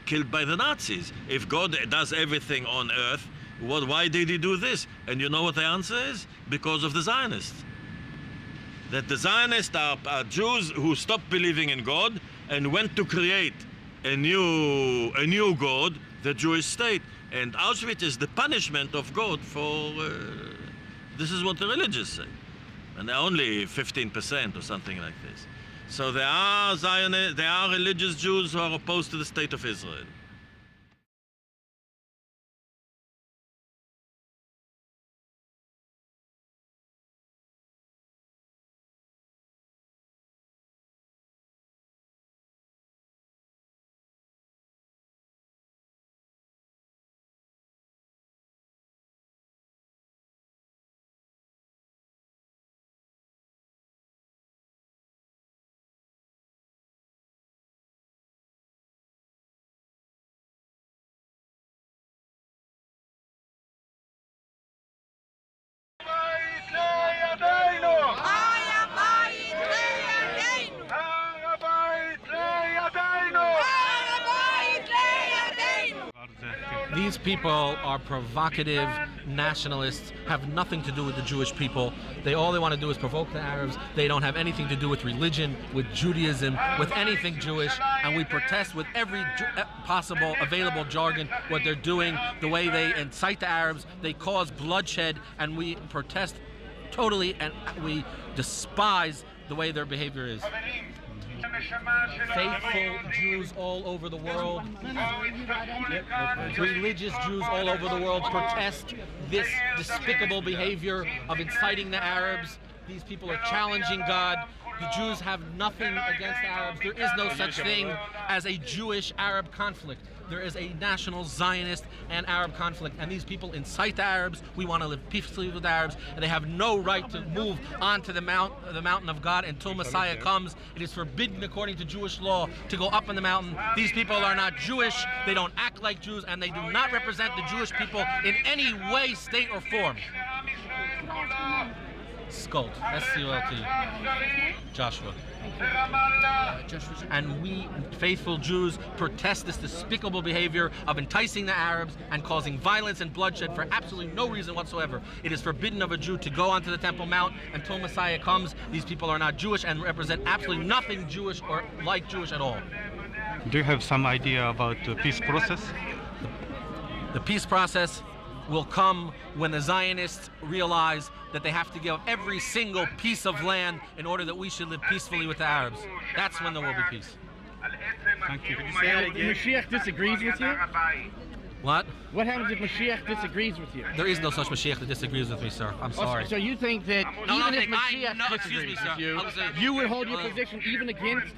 killed by the Nazis? If God does everything on earth, why did he do this? And you know what the answer is? Because of the Zionists. That the Zionists are Jews who stopped believing in God and went to create a new God, the Jewish state. And Auschwitz is the punishment of God for, this is what the religious say. And they're only 15% or something like this. So there are Zionists, there are religious Jews who are opposed to the state of Israel. These people are provocative nationalists, have nothing to do with the Jewish people. All they want to do is provoke the Arabs. They don't have anything to do with religion, with Judaism, with anything Jewish, and we protest with every possible available jargon what they're doing, the way they incite the Arabs, they cause bloodshed, and we protest totally, and we despise the way their behavior is. Faithful Jews all over the world, religious Jews all over the world protest this despicable behavior of inciting the Arabs. These people are challenging God. The Jews have nothing against the Arabs. There is no such thing as a Jewish-Arab conflict. There is a national Zionist and Arab conflict, and these people incite the Arabs. We want to live peacefully with the Arabs, and they have no right to move onto the mountain of God until Messiah comes. It is forbidden according to Jewish law to go up on the mountain. These people are not Jewish, they don't act like Jews, and they do not represent the Jewish people in any way, state, or form. Scolt, S-C-O-L-T, Joshua. And we, faithful Jews, protest this despicable behavior of enticing the Arabs and causing violence and bloodshed for absolutely no reason whatsoever. It is forbidden of a Jew to go onto the Temple Mount until Messiah comes. These people are not Jewish and represent absolutely nothing Jewish or like Jewish at all. Do you have some idea about the peace process? The peace process will come when the Zionists realize that they have to give up every single piece of land in order that we should live peacefully with the Arabs. That's when there will be peace. Thank you. Could you say that again? Mashiach disagrees with you? What? What happens if Mashiach disagrees with you? There is no such Mashiach that disagrees with me, sir. I'm sorry. So you think that even if Mashiach disagrees with you, you would hold your position even against,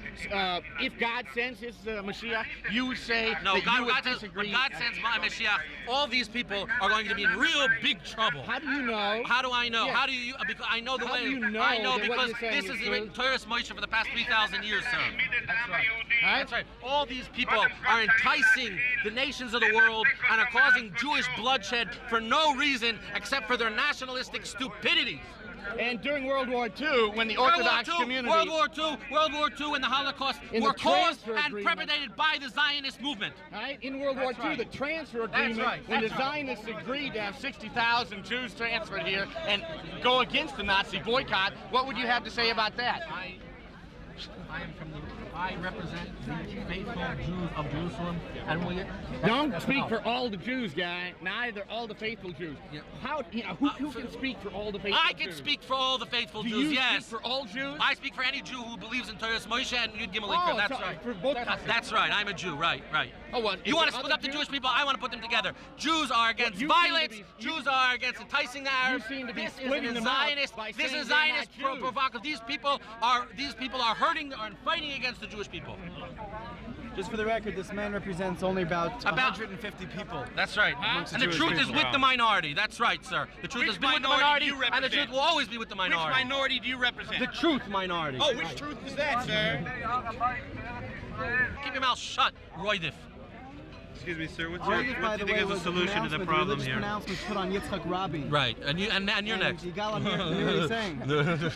if God sends his Mashiach, you would say no, that God, you would God disagree. When God sends my Mashiach, all these people are going to be in real big trouble. How do you know? How do I know? Yeah. How do you? Because I know the How way. do you know I know that what because you're saying this is is written true? Torah Moshe for the past 3,000 years, sir. That's right. That's right. All these people are enticing the nations of the world and are causing Jewish bloodshed for no reason except for their nationalistic stupidity. And during World War II, when the Orthodox community... World War II and the Holocaust were caused and perpetrated by the Zionist movement. Right? In World War II, the transfer agreement, when the Zionists agreed to have 60,000 Jews transferred here and go against the Nazi boycott, what would you have to say about that? I represent the faithful Jews of Jerusalem, and we don't speak for all the Jews, guy. Neither all the faithful Jews. Yeah. How? Who can speak for all the faithful Jews? I can speak for all the faithful Do Jews. you Yes. speak for all Jews? I speak for any Jew who believes in Torah Moshe and Yud Gimel Ikra. Oh, That's so right. for both That's right. I'm a Jew. Right. Oh, well, you want to split up the Jewish people? I want to put them together. Jews are against violence. Jews are against enticing the Arabs. You seem to be this splitting is them Zionist. up by This saying is they're Zionist not Jews. provocative. These people are hurting and fighting against the Jewish people. Just for the record, this man represents only about 150 people. That's right. And the truth is with the minority. That's right, sir. The truth has been with the minority, and the truth will always be with the minority. Which minority do you represent? The truth minority. Oh, which truth is that, sir? Keep your mouth shut, Roydif. Excuse me, sir. What do you think is the solution to the problem here? Pronouncements put on Yitzchak Rabin. Right, and you're next. You got him here. What he's saying.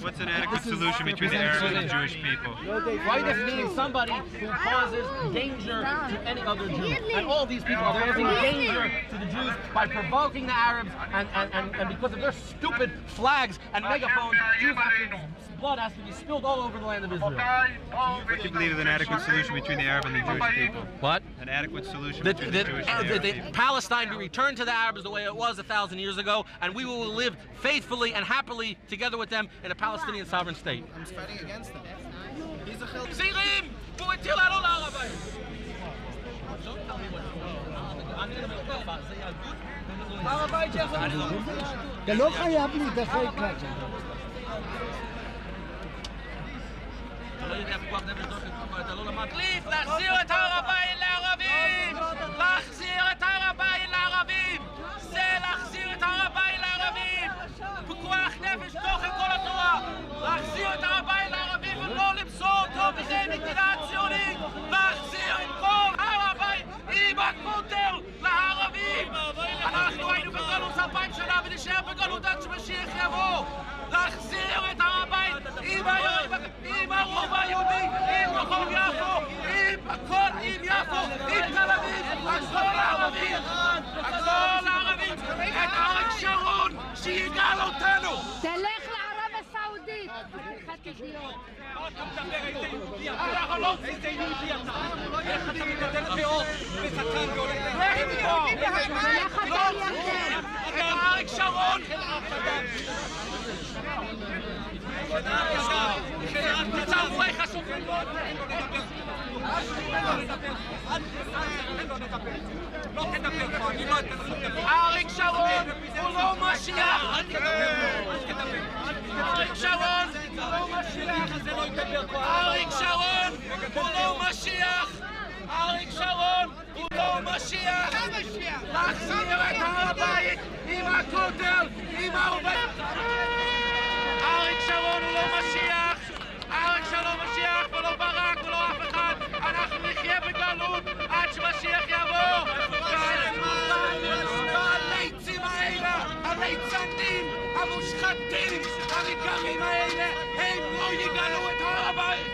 What's an adequate solution between the Arabs and the Jewish people? Roydif means somebody who causes danger to any other Jew. And all these people are causing danger to the Jews by provoking the Arabs, and because of their stupid flags and megaphones, blood has to be spilled all over the land of Israel. What do you believe is an adequate solution between the Arab and the Jewish people? What? An adequate solution between the Jewish and the Arab people. Palestine be returned to the Arabs the way it was 1,000 years ago, and we will live faithfully and happily together with them in a Palestinian sovereign state. I'm fighting against them. He's a Zirim! Don't tell me what אתה לא חייב להתאחד ככה. להחזיר את הר הבית לערבים! להחזיר את הר הבית לערבים! זה להחזיר את הר הבית לערבים! בכוח נפש תוכן כל התורה! להחזיר את הר הבית לערבים ולא למסור אותו בזה מדינה ציונית! להחזיר את כל הר הבית עם הכותל לערבים! אנחנו היינו בגלות 2,000 שנה ונשאר בגלות עד שמשיח יבוא! להחזיר את הר הבית עם הרוב היהודי, עם רחוב יפו, עם הכל, עם יפו, עם תל אביב, הכל הערבים, אנחנו לא איזה יהודי אתה. איך אתה מגדל דעות וזקן והולך אתה אריק שרון. תצאו חשובים מאוד. לא תדבר פה, אני לא אתן לך לדבר. אריק שרון הוא לא משיח. אריק שרון הוא לא משיח. אריק שרון הוא לא משיח. אריק שרון הוא לא משיח. להחזיר את הר הבית עם הכותל, עם העובד. אריק שרון הוא לא משיח. אריק שרון משיח ולא ברק ולא אף אחד. אנחנו נחיה בגלות עד שמשיח יבוא. והליצים האלה, הליצנים, המושחתים, המגרים האלה, הם לא יגלו את הר הבית.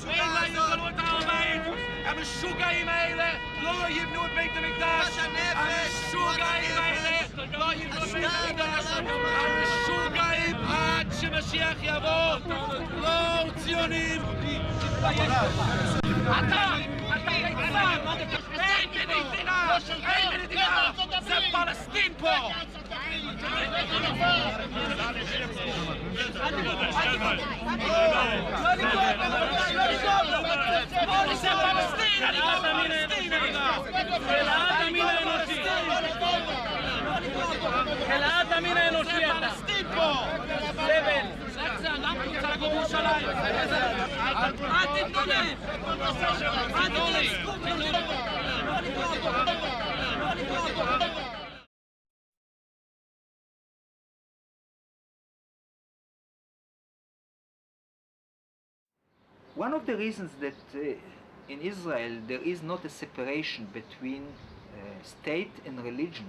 הם לא יגלו את הר הבית. המשוגעים האלה לא יבנו את בית המקדש. המשוגעים האלה לא יבנו את בית המקדש. המשוגעים עד שמשיח יבוא. לא ציונים. אתה ליצן. אין מדינה. אין מדינה. זה פלסטין פה. זה פלסטין. אני גם פלסטין. אלעד המין האנושי. אלעד המין האנושי. פלסטין פה. סבל. זה אדם רוצה לגור בירושלים. אל תתנו לי. אל תתנו לי. One of the reasons that in Israel there is not a separation between state and religion,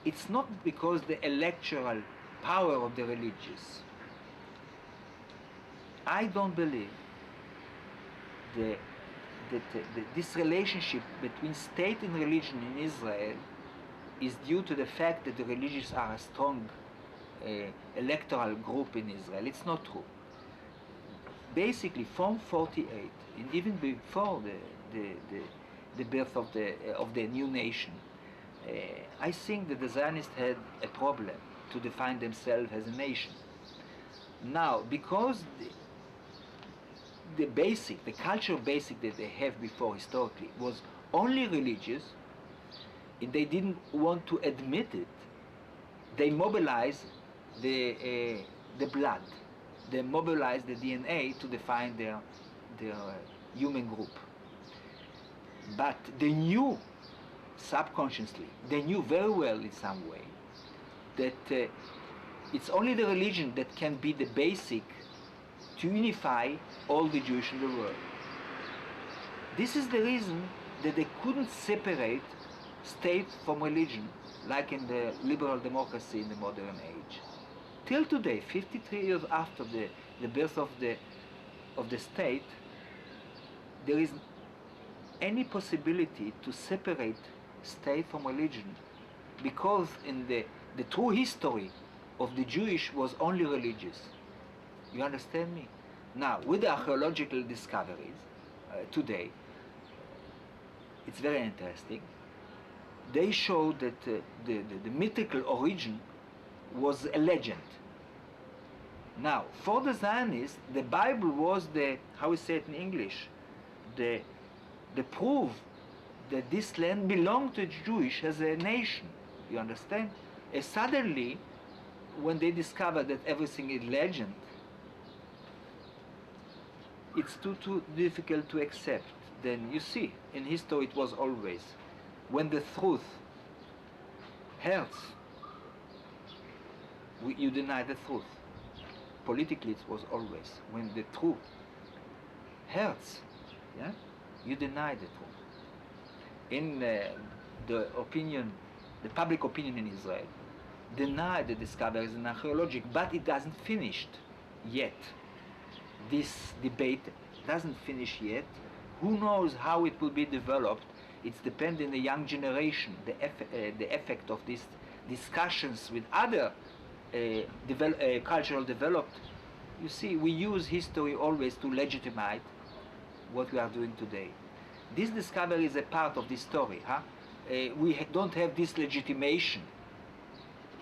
it's not because the electoral power of the religious. I don't believe that this relationship between state and religion in Israel is due to the fact that the religious are a strong electoral group in Israel. It's not true. Basically, from 48, and even before the birth of the new nation, I think that the Zionists had a problem to define themselves as a nation. Now, because the cultural basic that they have before historically was only religious, and they didn't want to admit it, they mobilized the blood. They mobilize the DNA to define their human group. But they knew subconsciously, they knew very well in some way that it's only the religion that can be the basic to unify all the Jewish in the world. This is the reason that they couldn't separate state from religion like in the liberal democracy in the modern age. Till today, 53 years after the birth of the state, there is any possibility to separate state from religion, because in the true history of the Jewish was only religious. You understand me? Now, with the archaeological discoveries today, it's very interesting. They show that the mythical origin was a legend. Now, for the Zionists, the Bible was the, how we say it in English, the proof that this land belonged to the Jewish as a nation. You understand? And suddenly, when they discovered that everything is legend, it's too difficult to accept. Then you see, in history it was always, when the truth hurts, you deny the truth. Politically it was always, when the truth hurts, yeah, you deny the truth. In the public opinion in Israel, deny the discoveries in archaeology, but it doesn't finish yet. This debate doesn't finish yet. Who knows how it will be developed? It's depending on the young generation, the effect of these discussions with other cultural developed You see, we use history always to legitimize what we are doing today. This discovery is a part of this story. We don't have this legitimation.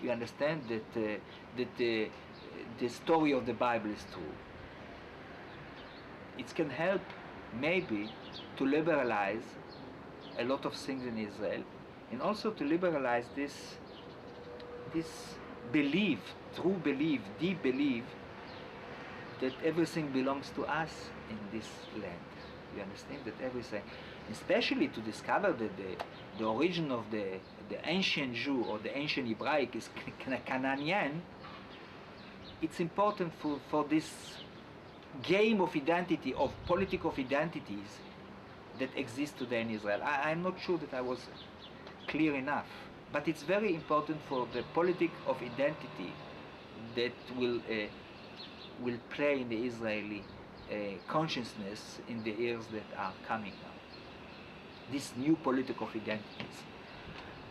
You understand that the story of the Bible is true. It can help maybe to liberalize a lot of things in Israel, and also to liberalize this belief, true belief, deep belief that everything belongs to us in this land. You understand that everything, especially to discover that the origin of the ancient Jew or the ancient Hebraic is Canaanian. It's important for this game of identity, of politics of identities that exist today in Israel. I'm not sure that I was clear enough, but it's very important for the politics of identity that will play in the Israeli consciousness in the years that are coming now. This new politics of identities.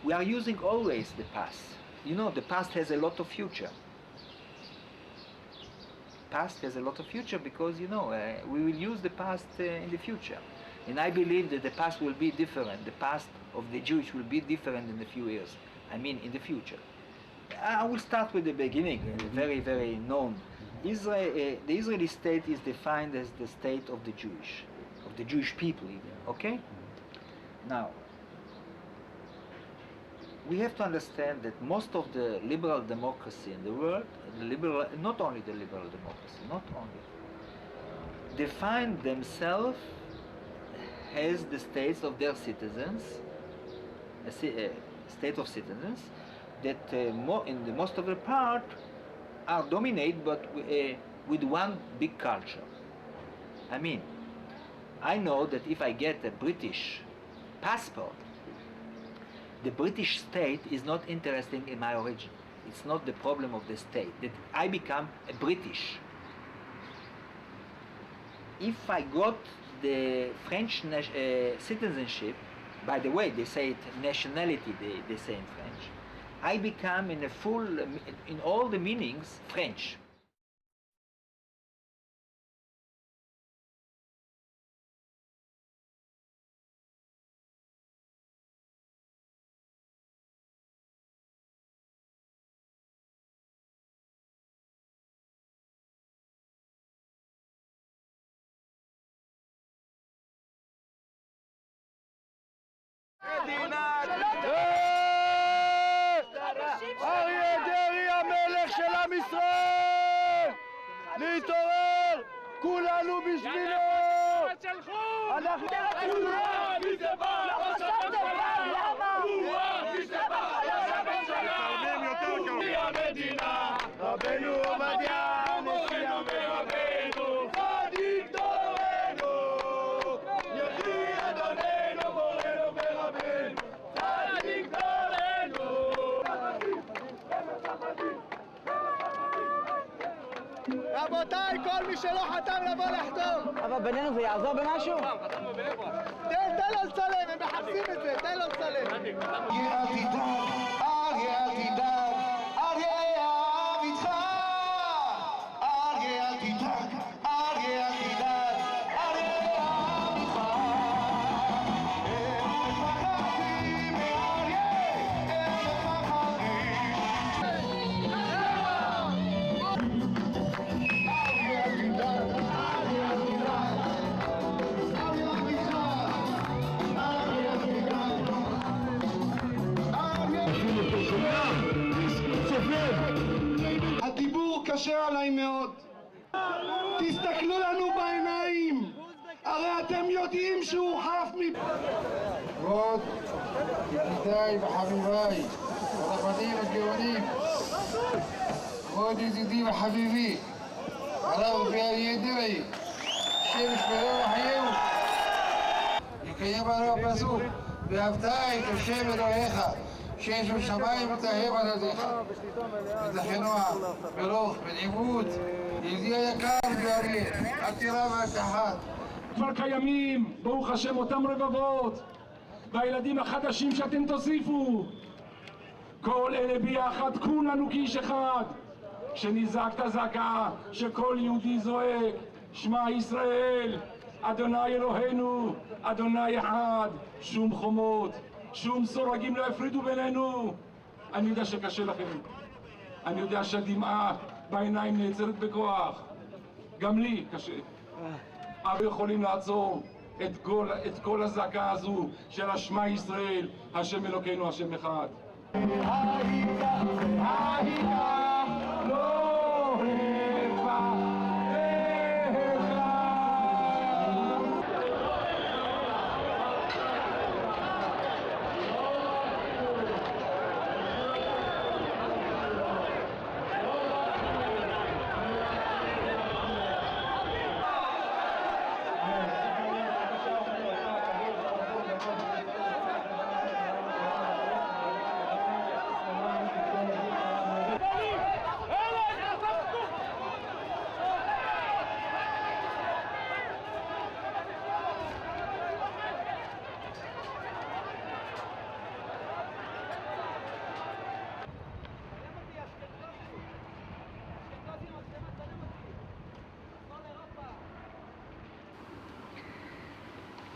We are using always the past. You know, the past has a lot of future. Past has a lot of future because, you know, we will use the past in the future. And I believe that the past will be different. The past of the Jewish will be different in a few years. I mean, in the future. I will start with the beginning, very, very known. The Israeli state is defined as the state of the Jewish people even, okay? Now, we have to understand that most of the liberal democracy in the world, not only the liberal democracy, not only, define themselves as the states of their citizens, a state of citizens, that in the most of the part are dominated but with one big culture. I mean, I know that if I get a British passport, the British state is not interested in my origin. It's not the problem of the state, that I become a British. If I got the French citizenship, by the way, they say it nationality, they say in French, I become in all the meanings, French. אריה דרעי המלך של עם ישראל! להתעורר! כולנו בשבילו! אנחנו... מי זה בא? ראש הממשלה! מי זה בא? ראש הממשלה! מי המדינה? רבנו עובדיה מושיע ורבנו צדיק דורנו יחי אדוננו מורנו ורבנו צדיק דורנו רבותיי, כל מי שלא חתם לבוא לחתום. אבל בינינו זה יעזור במשהו? תן לו לצלם, הם מחפשים את זה, תן לו לצלם. אריה אל תדאג, אריה אל תדאג, אריה העם איתך. אריה אל תדאג, אריה אל תדאג, אריה העם איתך. הם מפחדים מאריה, הם מפחדים. הדיבור קשה עליי מאוד. תסתכלו לנו בעיניים. הרי אתם יודעים שהוא חף כבוד ידידיי וחביביי, הרבנים הגאונים, כבוד ידידי וחביבי, הרב אריה דרעי, השם ישמרהו ויחייהו. יקיים עליו הפסוק, ואהבת את השם אלוהיך, שיש בשמיים ותאהב על ידיך. ותחנוע, ברוך, בנעימות, ידידי היקר ואריה, אל תירא ואל תחת. כבר קיימים, ברוך השם, אותם רבבות, והילדים החדשים שאתם תוסיפו. כל אלה ביחד, כולנו כאיש אחד. שנזעק את הזעקה שכל יהודי זועק, שמע ישראל, אדוני אלוהינו, אדוני אחד, שום חומות, שום סורגים לא הפרידו בינינו. אני יודע שקשה לכם, אני יודע שהדמעה בעיניים נעצרת בכוח, גם לי קשה, אבל יכולים לעצור את כל הזעקה הזו של השמע ישראל, השם אלוקינו, השם אחד.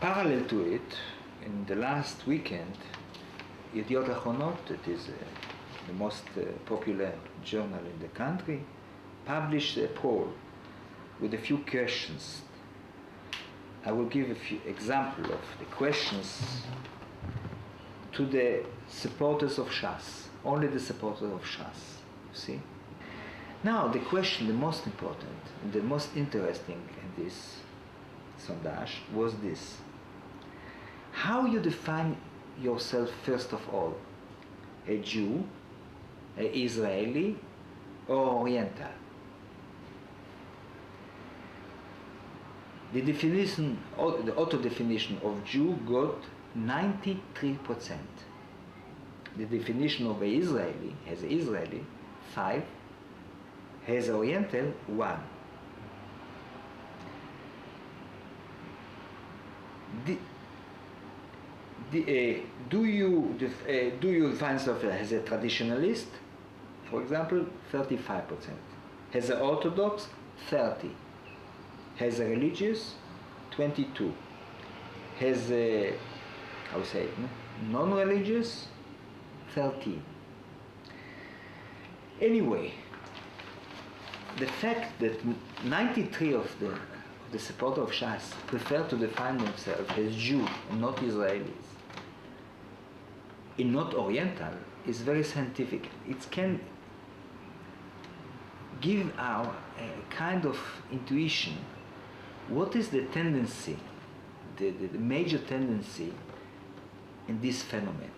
Parallel to it, in the last weekend, Yediot Achronot, that is the most popular journal in the country, published a poll with a few questions. I will give a few examples of the questions to the supporters of Shas, only the supporters of Shas, you see. Now, the question, the most important and the most interesting in this sondage was this. How you define yourself first of all? A Jew, an Israeli, or Oriental? The definition, the auto-definition of Jew got 93%. The definition of an Israeli, as an Israeli, 5, as an Oriental, 1. Do you define yourself as a traditionalist? For example, 35%. As an Orthodox, 30. As a religious, 22. As a, how say it, non-religious, 13. Anyway, the fact that 93 of the supporters of Shas prefer to define themselves as Jew and not Israelis, and not Oriental, is very scientific. It can give our a kind of intuition. What is the tendency, the major tendency in this phenomenon?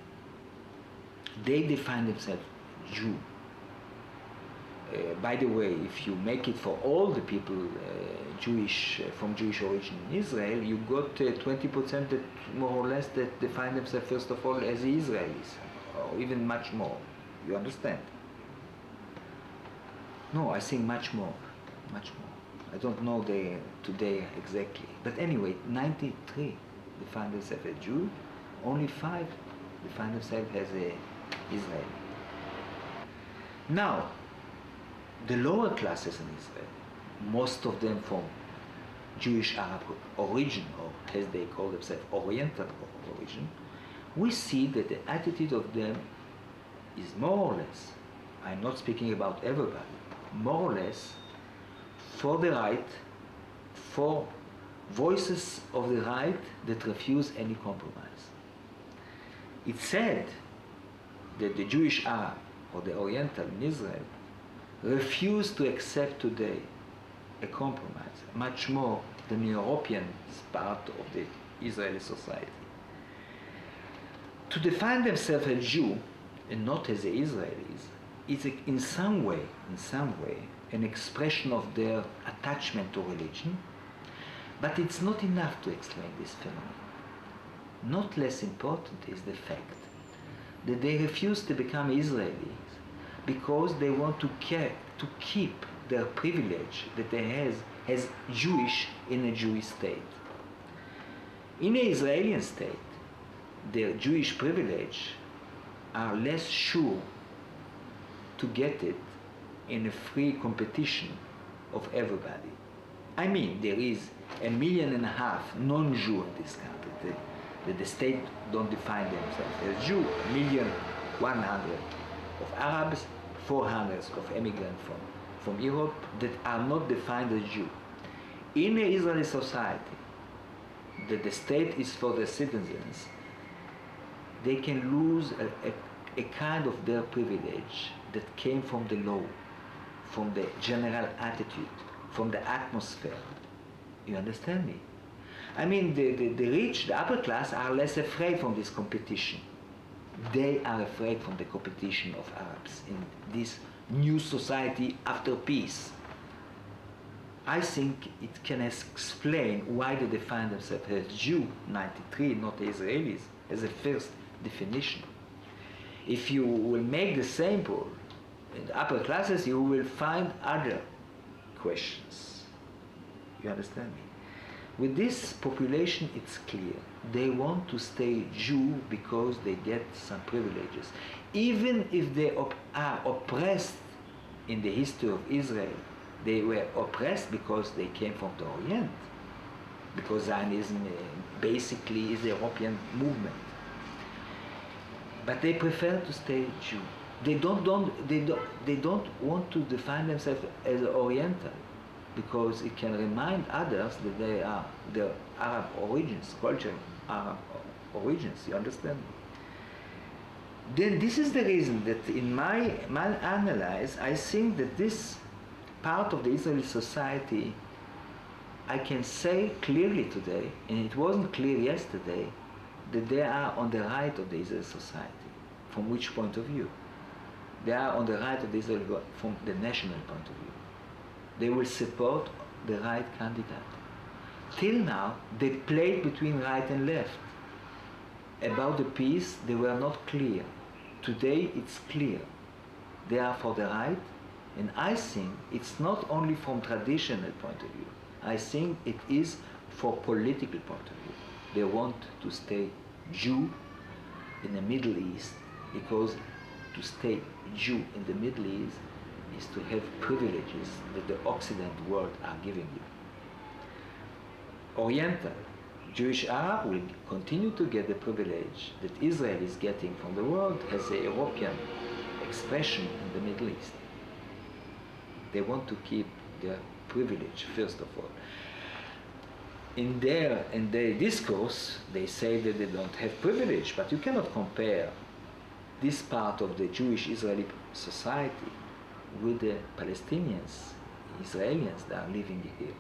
They define themselves Jew. By the way, if you make it for all the people Jewish from Jewish origin in Israel, you got 20% that more or less that define themselves first of all as Israelis, or even much more. You understand? No, I think much more, much more. I don't know today exactly, but anyway, 93 define themselves as Jew, only 5 define themselves as Israeli. Now, the lower classes in Israel, most of them from Jewish Arab origin, or as they call themselves, Oriental origin, we see that the attitude of them is more or less, I'm not speaking about everybody, more or less for the right, for voices of the right that refuse any compromise. It's said that the Jewish Arab or the Oriental in Israel refuse to accept today a compromise, much more than the European part of the Israeli society. To define themselves as Jew and not as the Israelis is in some way, an expression of their attachment to religion, but it's not enough to explain this phenomenon. Not less important is the fact that they refuse to become Israelis because they want to keep their privilege that they have as Jewish in a Jewish state. In an Israeli state, their Jewish privilege are less sure to get it in a free competition of everybody. I mean, there is 1.5 million non-Jew in this country. The state don't define themselves as Jew. 1,100,000 of Arabs, 400 of immigrants from Europe that are not defined as Jew. In an Israeli society, that the state is for the citizens, they can lose a kind of their privilege that came from the law, from the general attitude, from the atmosphere. You understand me? I mean, the rich, the upper class are less afraid from this competition. They are afraid from the competition of Arabs in this new society after peace. I think it can explain why they define themselves as Jew, 93, not Israelis, as a first definition. If you will make the same poll in the upper classes, you will find other questions. You understand me? With this population, it's clear. They want to stay Jew because they get some privileges. Even if they are oppressed in the history of Israel, they were oppressed because they came from the Orient, because Zionism basically is a European movement. But they prefer to stay Jew. They don't want to define themselves as Oriental, because it can remind others that they are the Arab origins, culture, Arab origins. You understand? Then this is the reason that in my analysis, I think that this part of the Israeli society, I can say clearly today, and it wasn't clear yesterday, that they are on the right of the Israeli society. From which point of view? They are on the right of the Israeli from the national point of view. They will support the right candidate. Till now, they played between right and left. About the peace, they were not clear. Today, it's clear. They are for the right, and I think it's not only from traditional point of view. I think it is for political point of view. They want to stay Jew in the Middle East, because to stay Jew in the Middle East is to have privileges that the Occident world are giving you. Oriental, Jewish Arab will continue to get the privilege that Israel is getting from the world as a European expression in the Middle East. They want to keep their privilege, first of all. In their discourse, they say that they don't have privilege, but you cannot compare this part of the Jewish Israeli society with the Palestinians, Israelis that are living here.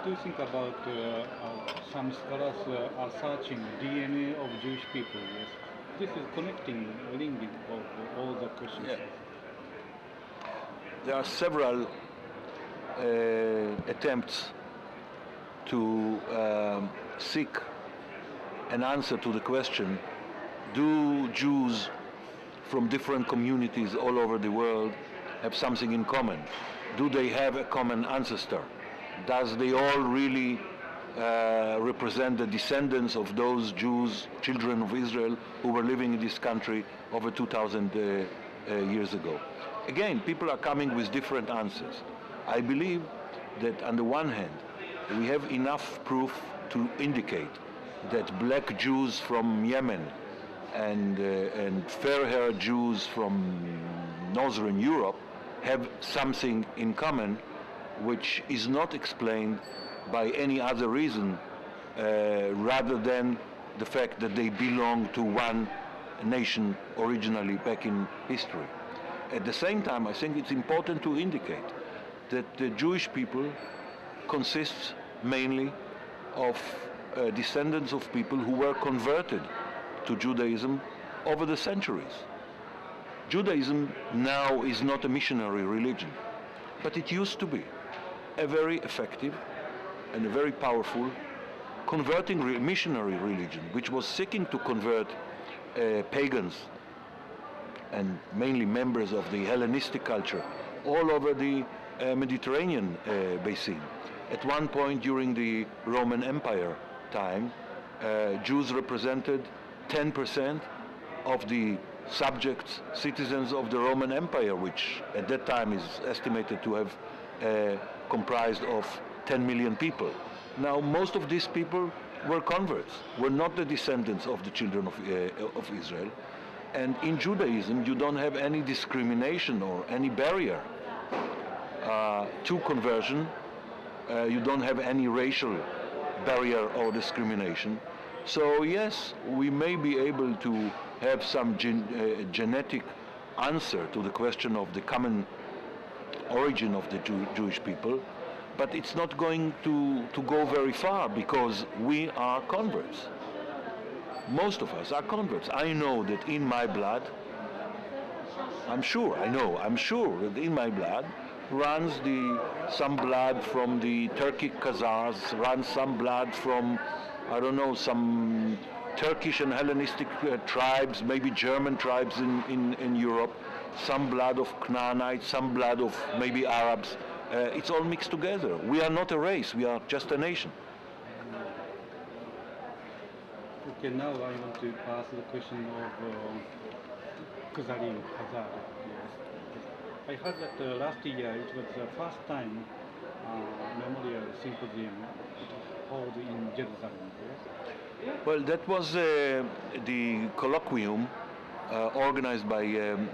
do you think about some scholars are searching DNA of Jewish people? Yes. This is connecting, linking of all the questions. Yeah. There are several attempts to seek an answer to the question, do Jews from different communities all over the world have something in common? Do they have a common ancestor? Does they all really represent the descendants of those Jews, children of Israel, who were living in this country over 2,000 years ago? Again, people are coming with different answers. I believe that on the one hand, we have enough proof to indicate that black Jews from Yemen and fair-haired Jews from Northern Europe have something in common which is not explained by any other reason rather than the fact that they belong to one nation originally back in history. At the same time, I think it's important to indicate that the Jewish people consists mainly of descendants of people who were converted to Judaism over the centuries. Judaism now is not a missionary religion, but it used to be a very effective and a very powerful converting missionary religion, which was seeking to convert pagans and mainly members of the Hellenistic culture all over the Mediterranean basin. At one point during the Roman Empire time, Jews represented 10% of the subjects, citizens of the Roman Empire, which at that time is estimated to have comprised of 10 million people. Now, most of these people were converts, were not the descendants of the children of Israel. And in Judaism, you don't have any discrimination or any barrier to conversion. You don't have any racial barrier or discrimination. So yes, we may be able to have some genetic answer to the question of the common origin of the Jewish people, but it's not going to go very far because we are converts. Most of us are converts. I know that in my blood, I'm sure that in my blood runs some blood from the Turkic Khazars, runs some blood from, I don't know, some Turkish and Hellenistic tribes, maybe German tribes in Europe, some blood of Canaanites, some blood of maybe Arabs. It's all mixed together. We are not a race, we are just a nation. Okay, now I want to ask the question of Kuzarim, Hazar. Yes. I heard that last year it was the first time memorial symposium held in Jerusalem. Yes? Well, that was the colloquium organized by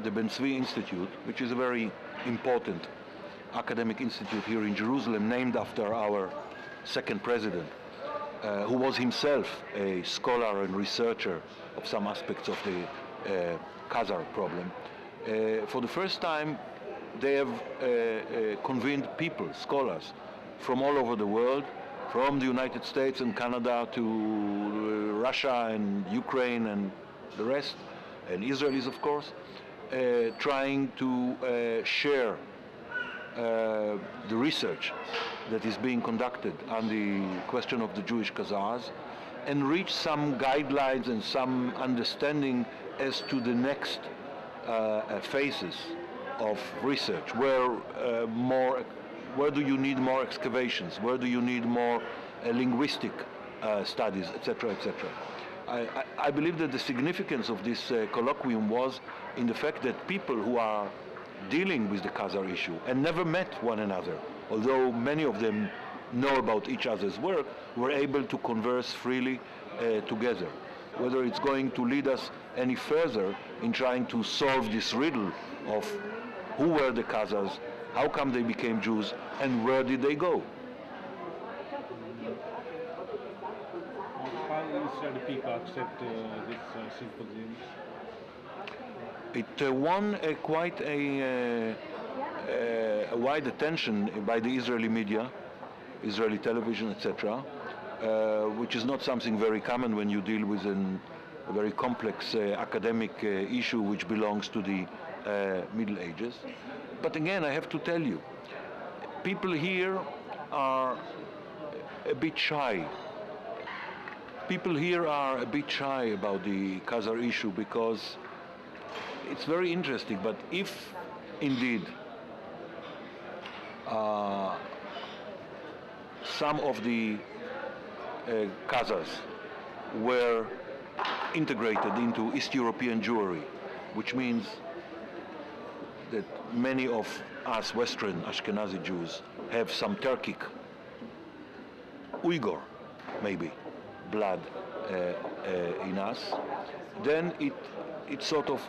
the Ben Tzvi Institute, which is a very important academic institute here in Jerusalem, named after our second president, who was himself a scholar and researcher of some aspects of the Khazar problem. For the first time, they have convened people, scholars, from all over the world, from the United States and Canada to Russia and Ukraine and the rest, and Israelis, of course, trying to share the research that is being conducted on the question of the Jewish Khazars and reach some guidelines and some understanding as to the next phases of research. Where do you need more excavations? Where do you need more linguistic studies, etc., etc.? I believe that the significance of this colloquium was in the fact that people who are dealing with the Khazar issue and never met one another, although many of them know about each other's work, were able to converse freely together. Whether it's going to lead us any further in trying to solve this riddle of who were the Khazars, how come they became Jews, and where did they go? How Israeli people accept this symposium? It won quite a wide attention by the Israeli media, Israeli television, etc., which is not something very common when you deal with a very complex academic issue which belongs to the Middle Ages. But again, I have to tell you, people here are a bit shy. People here are a bit shy about the Khazar issue because it's very interesting, but if indeed some of the Khazars were integrated into East European Jewry, which means that many of us Western Ashkenazi Jews have some Turkic, Uyghur maybe, blood in us, then it sort of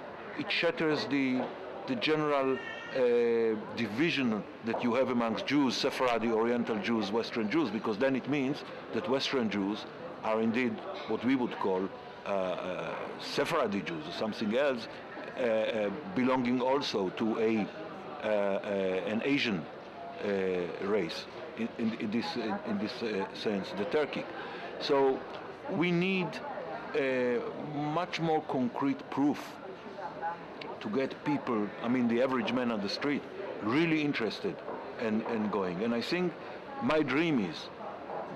shatters the general division that you have amongst Jews, Sephardi, Oriental Jews, Western Jews, because then it means that Western Jews are indeed what we would call Sephardi Jews or something else, belonging also to an Asian race in this sense, the Turkic. So we need much more concrete proof to get people, I mean the average man on the street, really interested and going. And I think my dream is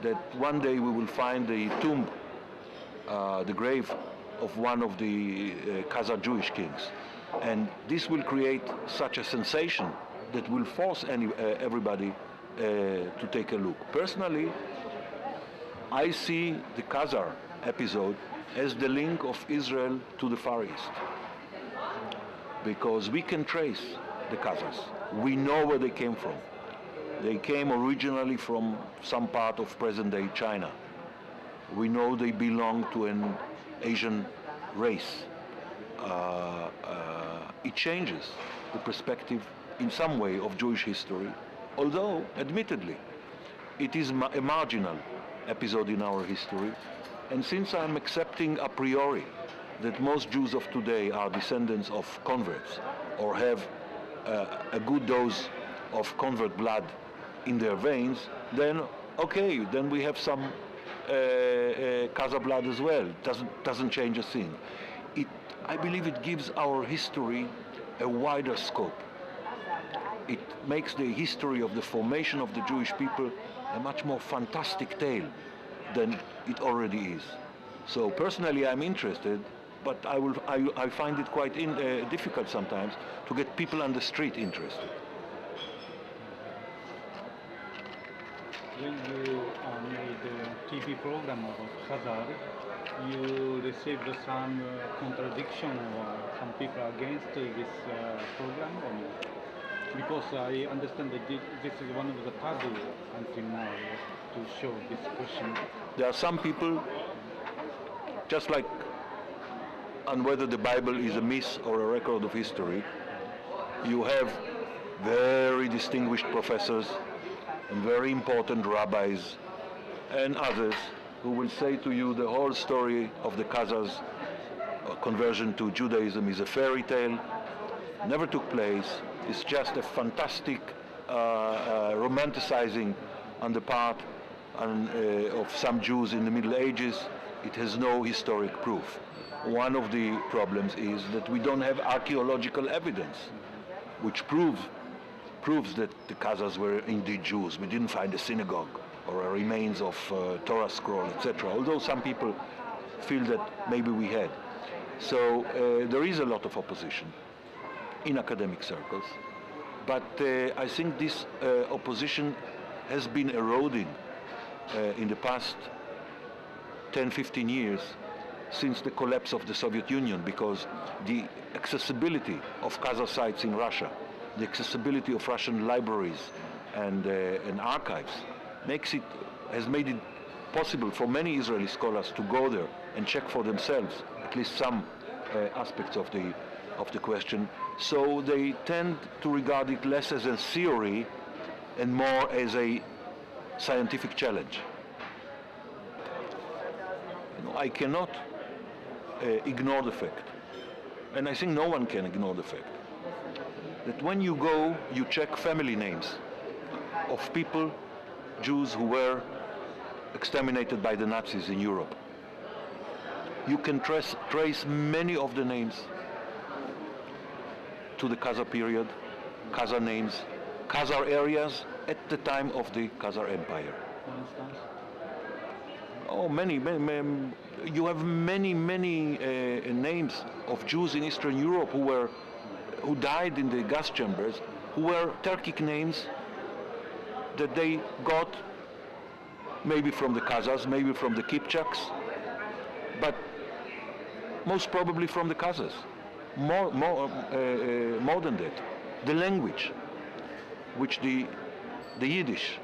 that one day we will find the tomb, the grave of one of the Khazar Jewish kings. And this will create such a sensation that will force everybody to take a look. Personally, I see the Khazar episode as the link of Israel to the Far East, because we can trace the Khazars. We know where they came from. They came originally from some part of present-day China. We know they belong to an Asian race. It changes the perspective in some way of Jewish history, although, admittedly, it is a marginal episode in our history. And since I'm accepting a priori that most Jews of today are descendants of converts or have a good dose of convert blood in their veins, then okay, then we have some Khazar blood as well. Doesn't change a thing. I believe it gives our history a wider scope. It makes the history of the formation of the Jewish people a much more fantastic tale than it already is. So personally, I'm interested, but I find it quite difficult sometimes to get people on the street interested. When you made a TV program about Khazar, you received some contradiction or some people against this program or not? Because I understand that this is one of the taboo until now to show this question. There are some people, just like on whether the Bible is a myth or a record of history, you have very distinguished professors and very important rabbis and others who will say to you the whole story of the Khazars' conversion to Judaism is a fairy tale, never took place, it's just a fantastic romanticizing on the part of some Jews in the Middle Ages. It has no historic proof. One of the problems is that we don't have archaeological evidence which proves that the Khazars were indeed Jews. We didn't find a synagogue or a remains of Torah scroll, etc. Although some people feel that maybe we had. So there is a lot of opposition in academic circles, but I think this opposition has been eroding in the past 10-15 years since the collapse of the Soviet Union, because the accessibility of Khazar sites in Russia, the accessibility of Russian libraries and archives has made it possible for many Israeli scholars to go there and check for themselves at least some aspects of the question. So they tend to regard it less as a theory and more as a scientific challenge. I cannot ignore the fact, and I think no one can ignore the fact, that when you go, you check family names of people Jews who were exterminated by the Nazis in Europe. You can trace many of the names to the Khazar period, Khazar names, Khazar areas at the time of the Khazar Empire. Oh, many. You have many names of Jews in Eastern Europe who died in the gas chambers, who were Turkic names that they got maybe from the Khazars, maybe from the Kipchaks, but most probably from the Khazars. More than that, the language, which the Yiddish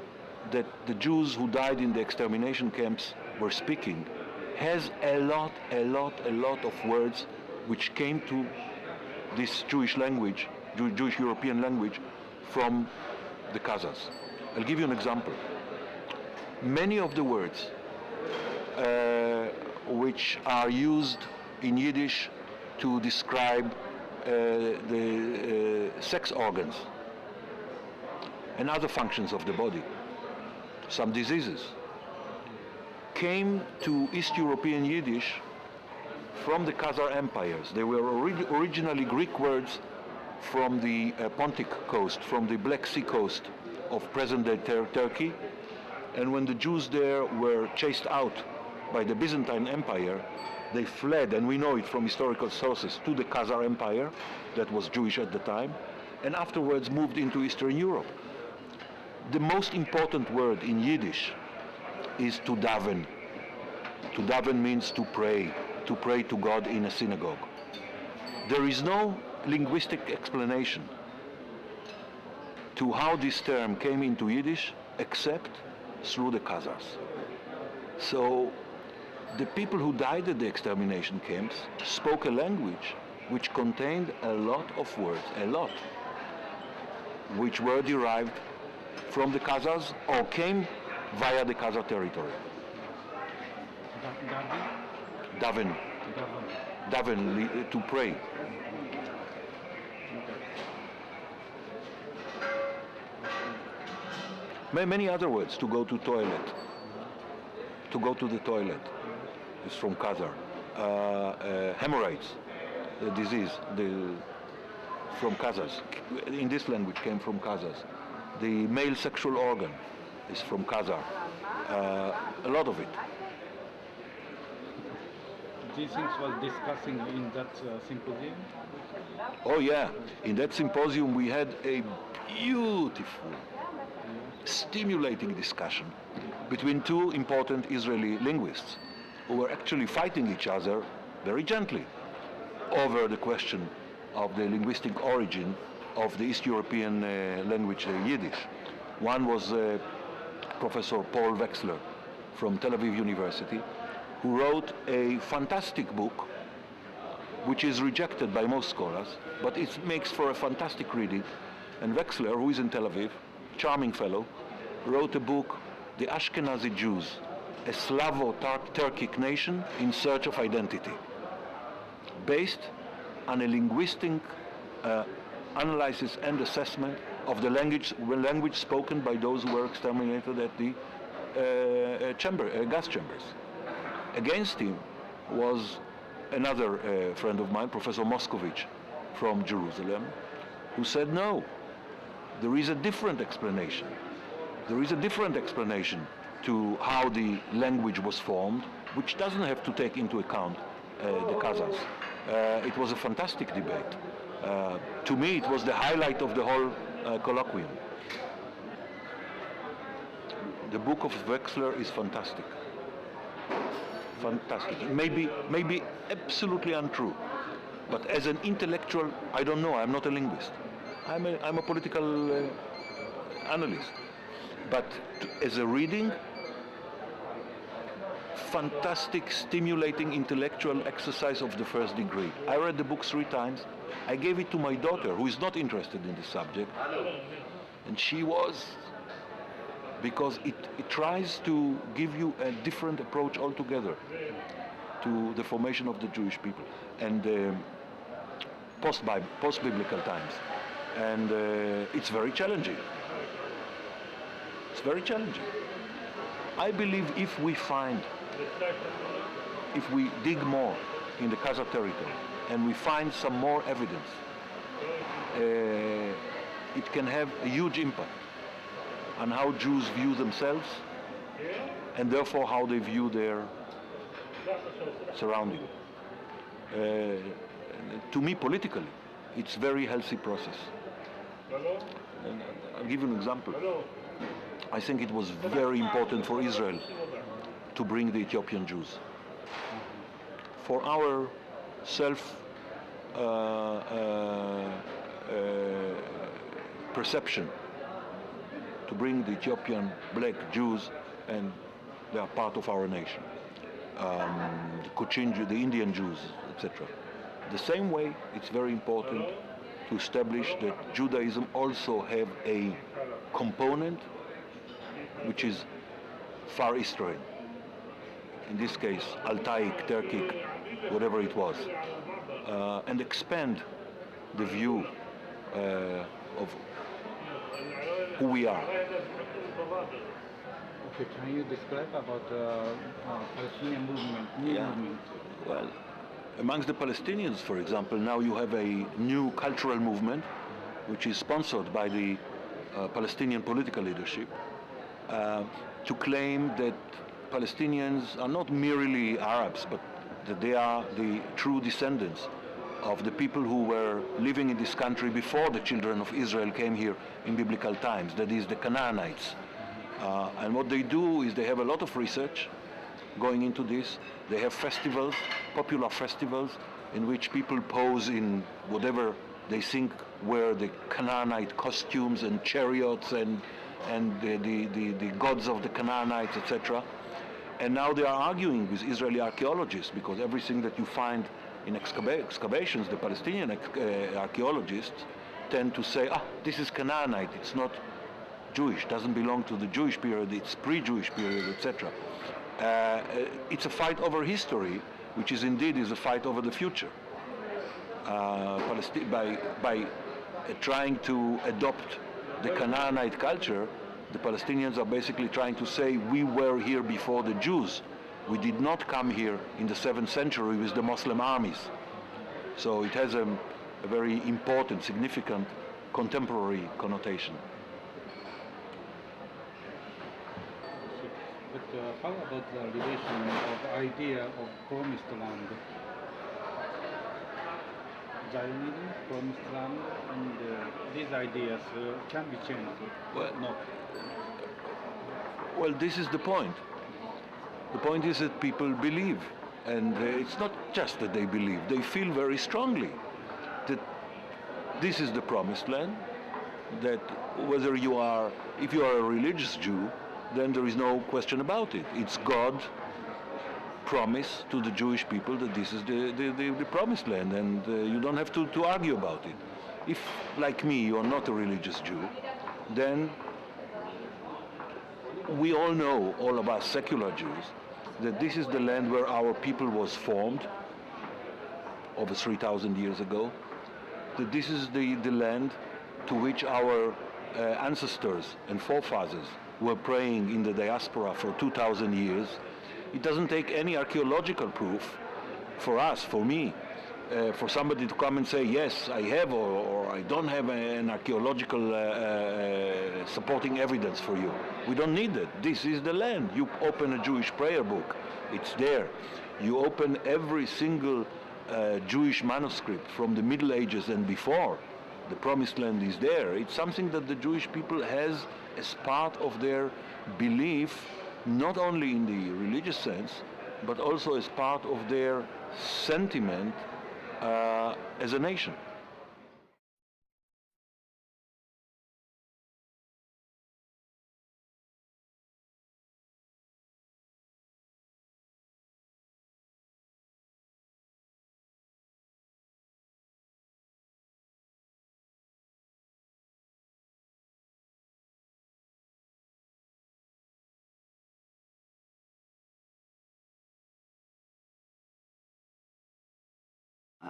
that the Jews who died in the extermination camps were speaking, has a lot of words which came to this Jewish language, Jewish European language, from the Khazars. I'll give you an example. Many of the words which are used in Yiddish to describe the sex organs and other functions of the body, some diseases, came to East European Yiddish from the Khazar empires. They were originally Greek words from the Pontic coast, from the Black Sea coast of present-day Turkey. And when the Jews there were chased out by the Byzantine Empire, they fled, and we know it from historical sources, to the Khazar Empire, that was Jewish at the time, and afterwards moved into Eastern Europe. The most important word in Yiddish is to daven. To daven means to pray to God in a synagogue. There is no linguistic explanation to how this term came into Yiddish except through the Khazars. So the people who died at the extermination camps spoke a language which contained a lot of words, which were derived from the Khazars or came via the Khazar territory. Daven, to pray. Many other words, to go to toilet, to go to the toilet, is from Khazar. Hemorrhoids, the disease, from Khazars. In this language came from Khazars. The male sexual organ is from Khazar. A lot of it. These things was discussing in that symposium? Oh yeah, in that symposium we had a beautiful, stimulating discussion between two important Israeli linguists who were actually fighting each other very gently over the question of the linguistic origin of the East European language Yiddish. One was Professor Paul Wexler from Tel Aviv University, who wrote a fantastic book which is rejected by most scholars, but it makes for a fantastic reading. And Wexler, who is in Tel Aviv, charming fellow, wrote a book, The Ashkenazi Jews, a Slavo-Turkic nation in search of identity, based on a linguistic analysis and assessment of the language spoken by those who were exterminated at the gas chambers. Against him was another friend of mine, Professor Moscovich from Jerusalem, who said no, there is a different explanation. There is a different explanation to how the language was formed, which doesn't have to take into account the Khazars. It was a fantastic debate. To me, it was the highlight of the whole colloquium. The book of Wexler is fantastic. Fantastic. Maybe absolutely untrue, but as an intellectual, I don't know. I'm not a linguist. I'm a political analyst. But as a reading, fantastic, stimulating intellectual exercise of the first degree. I read the book 3 times. I gave it to my daughter, who is not interested in the subject, and she was, because it tries to give you a different approach altogether to the formation of the Jewish people and post-biblical times. And it's very challenging. It's very challenging. I believe if we dig more in the Gaza territory and we find some more evidence, it can have a huge impact on how Jews view themselves and therefore how they view their surrounding. To me, politically, it's a very healthy process. And I'll give you an example. I think it was very important for Israel to bring the Ethiopian Jews. For our perception, to bring the Ethiopian black Jews, and they are part of our nation. The Cochin, the Indian Jews, etc. The same way, it's very important to establish that Judaism also have a component which is Far Eastern. In this case, Altaic, Turkic, whatever it was, and expand the view of who we are. Okay, can you describe about the Palestinian movement, movement? Well, amongst the Palestinians, for example, now you have a new cultural movement which is sponsored by the Palestinian political leadership to claim that Palestinians are not merely Arabs, but that they are the true descendants of the people who were living in this country before the children of Israel came here in biblical times, that is the Canaanites. And what they do is they have a lot of research going into this. They have festivals, popular festivals, in which people pose in whatever they think were the Canaanite costumes and chariots and the gods of the Canaanites, etc. And now they are arguing with Israeli archaeologists, because everything that you find in excavations, the Palestinian archaeologists tend to say, this is Canaanite, it's not Jewish, doesn't belong to the Jewish period, it's pre-Jewish period, etc. It's a fight over history, which is indeed a fight over the future. By trying to adopt the Canaanite culture, the Palestinians are basically trying to say, we were here before the Jews. We did not come here in the 7th century with the Muslim armies. So it has a very important, significant, contemporary connotation. But how about the relation of idea of promised land? Zionism, promised land, and these ideas can be changed. Well, no. Well, this is the point. The point is that people believe, and it's not just that they believe, they feel very strongly that this is the promised land, that whether you are, if you are a religious Jew, then there is no question about it. It's God promise to the Jewish people that this is the promised land, and you don't have to argue about it. If, like me, you are not a religious Jew, then we all know, all of us secular Jews, that this is the land where our people was formed over 3,000 years ago, that this is the land to which our ancestors and forefathers were praying in the diaspora for 2,000 years. It doesn't take any archaeological proof for us, for me, for somebody to come and say, yes, I have or I don't have an archaeological supporting evidence for you. We don't need it. This is the land. You open a Jewish prayer book, it's there. You open every single Jewish manuscript from the Middle Ages and before, the Promised Land is there. It's something that the Jewish people has as part of their belief, not only in the religious sense, but also as part of their sentiment as a nation.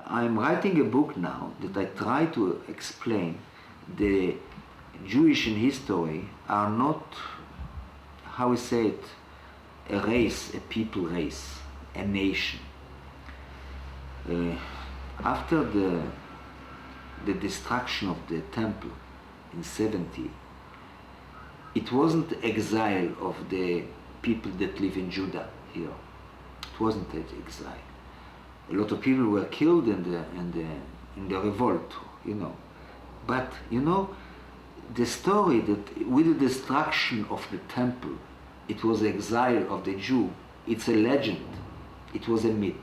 I'm writing a book now that I try to explain the Jewish in history are not how we say it, a race, a people race, a nation. After the destruction of the temple in 70, it wasn't exile of the people that live in Judah here. It wasn't an exile. A lot of people were killed in the revolt, you know. But, you know, the story that with the destruction of the temple, it was the exile of the Jew, it's a legend, it was a myth,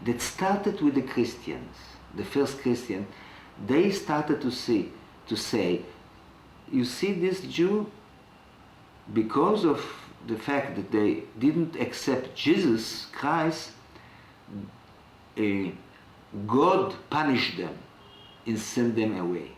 that started with the Christians, the first Christian. They started to say, you see this Jew, because of the fact that they didn't accept Jesus Christ, God punished them and sent them away.